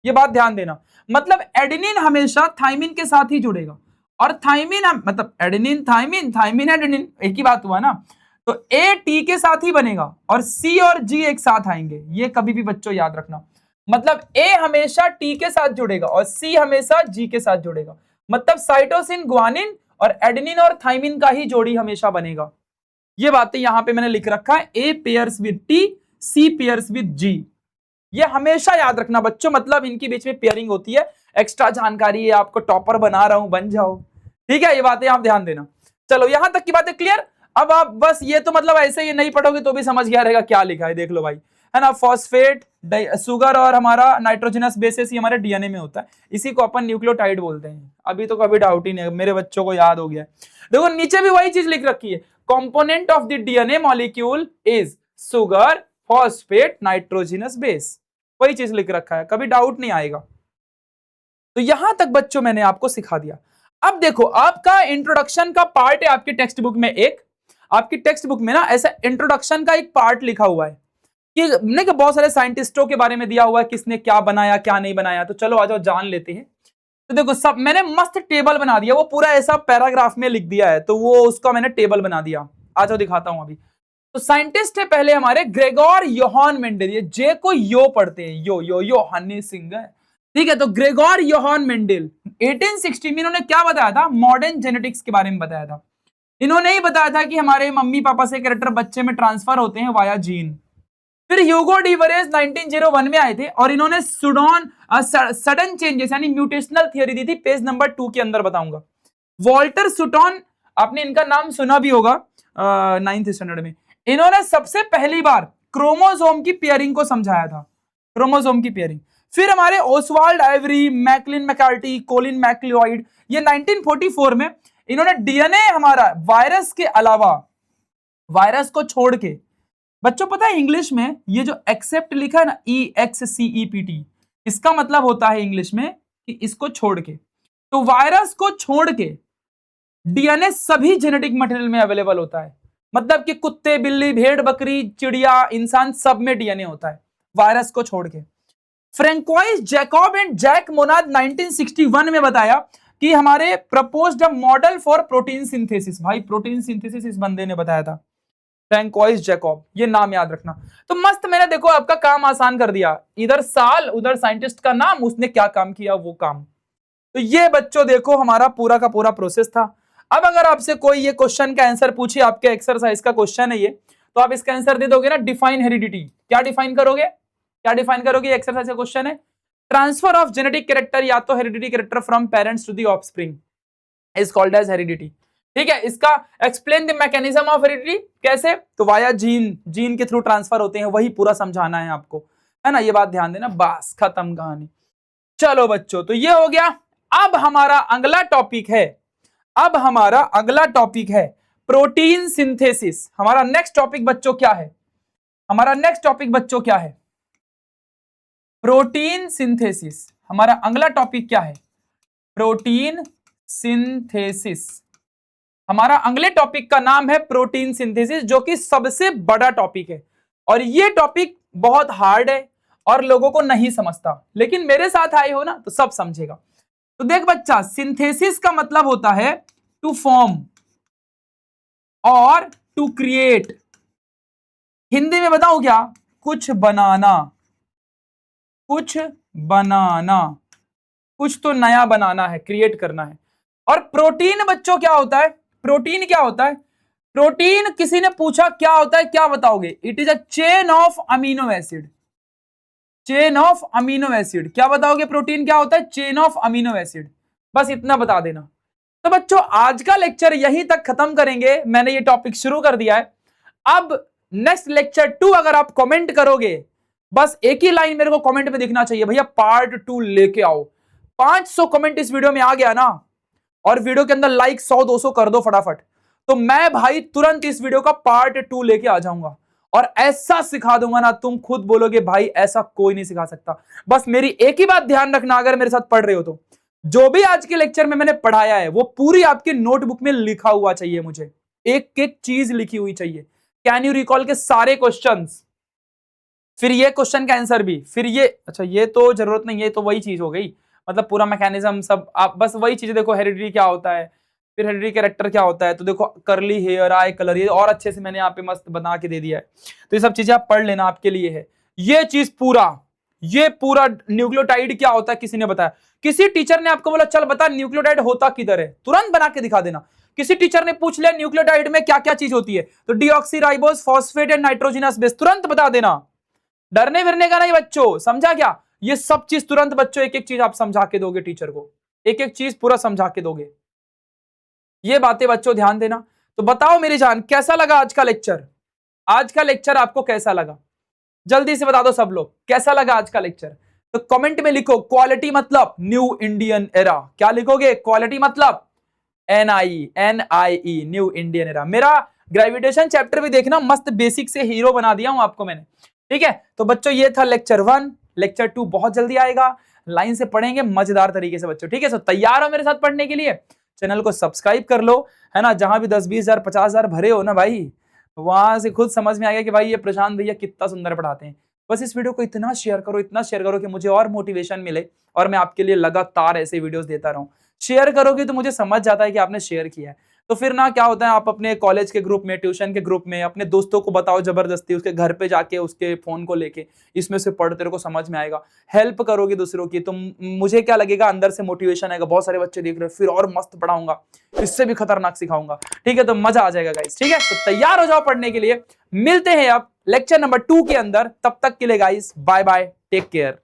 ये बात ध्यान देना। मतलब एडेनिन हमेशा थाइमिन के साथ ही जुड़ेगा और थाइमिन मतलब एडेनिन थाइमिन, थाइमिन एडेनिन, एक ही बात हुआ ना। तो ए टी के साथ ही बनेगा और सी और जी एक साथ आएंगे। ये कभी भी बच्चों याद रखना। मतलब ए हमेशा टी के साथ जुड़ेगा और सी हमेशा जी के साथ जुड़ेगा। मतलब साइटोसिन गुआनिन और एडेनिन और थाइमिन का ही जोड़ी हमेशा बनेगा। ये बातें यहां पे मैंने लिख रखा है, A pairs with T, C pairs with G. ये हमेशा याद रखना बच्चों, मतलब इनके बीच में पेयरिंग होती है। एक्स्ट्रा जानकारी है, आपको टॉपर बना रहा हूं, बन जाओ, ठीक है। ये बातें आप ध्यान देना। चलो यहां तक की बातें क्लियर। अब आप बस ये तो मतलब ऐसे ही नहीं पढ़ोगे तो भी समझ गया रहेगा क्या लिखा है, देख लो भाई, है ना। फॉस्फेट, शुगर और हमारा नाइट्रोजनस बेसिस ही हमारे डीएनए में होता है। इसी को अपन न्यूक्लियोटाइड बोलते हैं। अभी तो कभी डाउट ही नहीं, मेरे बच्चों को याद हो गया। देखो नीचे भी वही चीज लिख रखी है, component of the DNA molecule is sugar, phosphate, nitrogenous base. वही चीज लिख रखा है, कभी डाउट नहीं आएगा। तो यहां तक बच्चों मैंने आपको सिखा दिया। अब देखो आपका इंट्रोडक्शन का पार्ट है आपकी टेक्स्ट बुक में, एक आपकी टेक्स्ट बुक में ना ऐसा इंट्रोडक्शन का एक पार्ट लिखा हुआ है कि नहीं कि बहुत सारे साइंटिस्टों के बारे में दिया हुआ है, किसने क्या बनाया क्या नहीं बनाया। तो चलो आ जाओ जान लेते हैं। तो देखो सब मैंने मस्त टेबल बना दिया, वो पूरा ऐसा पैराग्राफ में लिख दिया है, तो वो उसका मैंने टेबल बना दिया। आ जाओ दिखाता हूं अभी। तो साइंटिस्ट है पहले हमारे ग्रेगोर योहान मेंडल, ये जे को यो पढ़ते हैं, योहानी सिंह है, ठीक है। तो ग्रेगोर योहान मेंडल 1860 में इन्होंने क्या बताया था? मॉडर्न जेनेटिक्स के बारे में बताया था। इन्होंने ही बताया था कि हमारे मम्मी पापा से कैरेक्टर बच्चे में ट्रांसफर होते हैं वाया जीन। फिर ह्यूगो डी वरेस 1901 में आए थे और इन्होंने सडन चेंजेस यानी म्यूटेशनल थियरी दी थी, पेज नंबर 2 के अंदर बताऊंगा। वॉल्टर सुटॉन, आपने इनका नाम सुना भी होगा 9th स्टैंडर्ड में। इन्होंने सबसे पहली बार क्रोमोसोम की पेयरिंग को समझाया था, क्रोमोसोम की पेयरिंग। फिर हमारे Oswald Avery, Maclyn McCarty, Colin MacLeod, ये 1944 में इन्होंने डीएनए हमारा वायरस के अलावा, वायरस को छोड़ के, बच्चों पता है इंग्लिश में ये जो एक्सेप्ट लिखा है ना, EXCEPT, इसका मतलब होता है इंग्लिश में कि इसको छोड़ के। तो वायरस को छोड़ के डीएनए सभी जेनेटिक मटेरियल में अवेलेबल होता है, मतलब कि कुत्ते, बिल्ली, भेड़, बकरी, चिड़िया, इंसान, सब में डीएनए होता है, वायरस को छोड़ के। फ्रैंकोइस जैकब एंड जैक मोनाद 1961 में बताया कि हमारे proposed a model for protein synthesis. भाई प्रोटीन सिंथेसिस इस बंदे ने बताया था, फ्रैंकोइस जैकब, ये नाम याद रखना। तो मस्त, मैंने देखो आपका काम आसान कर दिया, इधर साल उधर साइंटिस्ट का नाम, उसने क्या काम किया वो काम। तो ये बच्चों देखो हमारा पूरा का पूरा प्रोसेस था। अब अगर आपसे कोई ये क्वेश्चन का आंसर पूछे, आपके एक्सरसाइज का क्वेश्चन है ये, तो आप इसका आंसर दे दोगे ना, डिफाइन हेरिडिटी। क्या डिफाइन करोगे, क्या डिफाइन करोगे? एक्सरसाइज का क्वेश्चन है, ट्रांसफर ऑफ जेनेटिक कैरेक्टर या तो heredity character from parents to the offspring is called as heredity. ठीक है, इसका explain the mechanism of heredity, कैसे? तो वाया जीन, जीन के थ्रू ट्रांसफर होते हैं, वही पूरा समझाना है आपको, है ना, ये बात ध्यान देना, बस खत्म कहानी। चलो बच्चों, तो ये हो गया। अब हमारा अगला टॉपिक है, अब हमारा अगला टॉपिक है प्रोटीन सिंथेसिस। हमारा नेक्स्ट टॉपिक बच्चों क्या है? हमारा नेक्स्ट टॉपिक बच्चों क्या है? Protein synthesis. हमारा अगला टॉपिक क्या है? Protein synthesis. हमारा अगले टॉपिक का नाम है प्रोटीन सिंथेसिस, जो कि सबसे बड़ा टॉपिक है, और ये टॉपिक बहुत हार्ड है और लोगों को नहीं समझता, लेकिन मेरे साथ आए हो ना तो सब समझेगा। तो देख बच्चा, सिंथेसिस का मतलब होता है टू फॉर्म और टू क्रिएट। हिंदी में बताऊं क्या? कुछ बनाना, कुछ बनाना, कुछ तो नया बनाना है, क्रिएट करना है। और प्रोटीन बच्चों क्या होता है? प्रोटीन क्या होता है? प्रोटीन, किसी ने पूछा क्या होता है, क्या बताओगे? It is a chain of amino acid, chain of amino acid. क्या बताओगे? प्रोटीन क्या होता है? Chain of amino acid. बस इतना बता देना। तो बच्चों आज का लेक्चर यहीं तक खत्म करेंगे, मैंने ये टॉपिक शुरू कर दिया है। अब नेक्स्ट लेक्चर 2 अगर आप कमेंट करोगे, बस एक ही लाइन मेरे को कमेंट में दिखना चाहिए, भैया पार्ट 2 लेके आओ। 500 कमेंट इस वीडियो में आ गया ना, और वीडियो के अंदर लाइक 100-200 कर दो फटाफट, तो मैं भाई तुरंत इस वीडियो का पार्ट 2 लेके आ जाऊंगा और ऐसा सिखा दूंगा ना, तुम खुद बोलोगे भाई ऐसा कोई नहीं सिखा सकता। बस मेरी एक ही बात ध्यान रखना, अगर मेरे साथ पढ़ रहे हो तो जो भी आज के लेक्चर में मैंने पढ़ाया है वो पूरी आपके नोटबुक में लिखा हुआ चाहिए, मुझे एक एक चीज लिखी हुई चाहिए। कैन यू रिकॉल के सारे क्वेश्चंस, फिर ये क्वेश्चन का आंसर भी, फिर ये, अच्छा ये तो जरूरत नहीं है, तो वही चीज हो गई, मतलब पूरा मैकेनिज्म सब आप बस वही चीज देखो, हेरिडिटी क्या होता है, फिर हेरिडिटी कैरेक्टर क्या होता है, तो देखो करली हेयर, आई कलर, ये और अच्छे से मैंने यहाँ पे मस्त बना के दे दिया है। तो ये सब चीजें आप पढ़ लेना, आपके लिए है ये चीज पूरा। ये पूरा न्यूक्लियोटाइड क्या होता है किसी ने बताया, किसी टीचर ने आपको बोला चल बता न्यूक्लियोटाइड होता किधर है, तुरंत बना के दिखा देना। किसी टीचर ने पूछ लिया न्यूक्लियोटाइड में क्या क्या चीज होती है, तो deoxyribose, phosphate and nitrogenous base, तुरंत बता देना, डरने विरने का नहीं बच्चों, समझा क्या? ये सब चीज तुरंत बच्चों, एक एक चीज आप समझा के दोगे टीचर को, एक एक चीज पूरा समझा के दोगे, ये बातें बच्चों ध्यान देना। तो बताओ मेरी जान, कैसा लगा आज का लेक्चर? आज का लेक्चर आपको कैसा लगा? जल्दी से बता दो सब लोग, कैसा लगा आज का लेक्चर? तो कमेंट में लिखो क्वालिटी मतलब न्यू इंडियन एरा। क्या लिखोगे? क्वालिटी मतलब NIE, न्यू इंडियन एरा। मेरा ग्रेविटेशन चैप्टर भी देखना, मस्त बेसिक से हीरो बना दिया हूं आपको मैंने, ठीक है? तो बच्चों ये था लेक्चर 1, लेक्चर 2 बहुत जल्दी आएगा, लाइन से पढ़ेंगे मजेदार तरीके से बच्चों, ठीक है? तो तैयार हो मेरे साथ पढ़ने के लिए? चैनल को सब्सक्राइब कर लो, है ना, जहां भी 10, 20 हजार, 50 हजार भरे हो ना भाई, वहां से खुद समझ में आ गया कि भाई ये प्रशांत भैया कितना सुंदर पढ़ाते हैं। बस इस वीडियो को इतना शेयर करो, इतना शेयर करो कि मुझे और मोटिवेशन मिले और मैं आपके लिए लगातार ऐसे वीडियोस देता रहूं। शेयर करोगे तो मुझे समझ जाता है कि आपने शेयर किया है, तो फिर ना क्या होता है, आप अपने कॉलेज के ग्रुप में, ट्यूशन के ग्रुप में, अपने दोस्तों को बताओ जबरदस्ती, उसके घर पे जाके उसके फोन को लेके, इसमें से पढ़, तेरे को समझ में आएगा, हेल्प करोगे दूसरों की, तो मुझे क्या लगेगा, अंदर से मोटिवेशन आएगा, बहुत सारे बच्चे देख रहे हो, फिर और मस्त पढ़ाऊंगा, इससे भी खतरनाक सिखाऊंगा, ठीक है? तो मजा आ जाएगा गाइस, ठीक है? तो तैयार हो जाओ पढ़ने के लिए, मिलते हैं अब लेक्चर नंबर 2 के अंदर। तब तक के लिए guys bye bye, take care.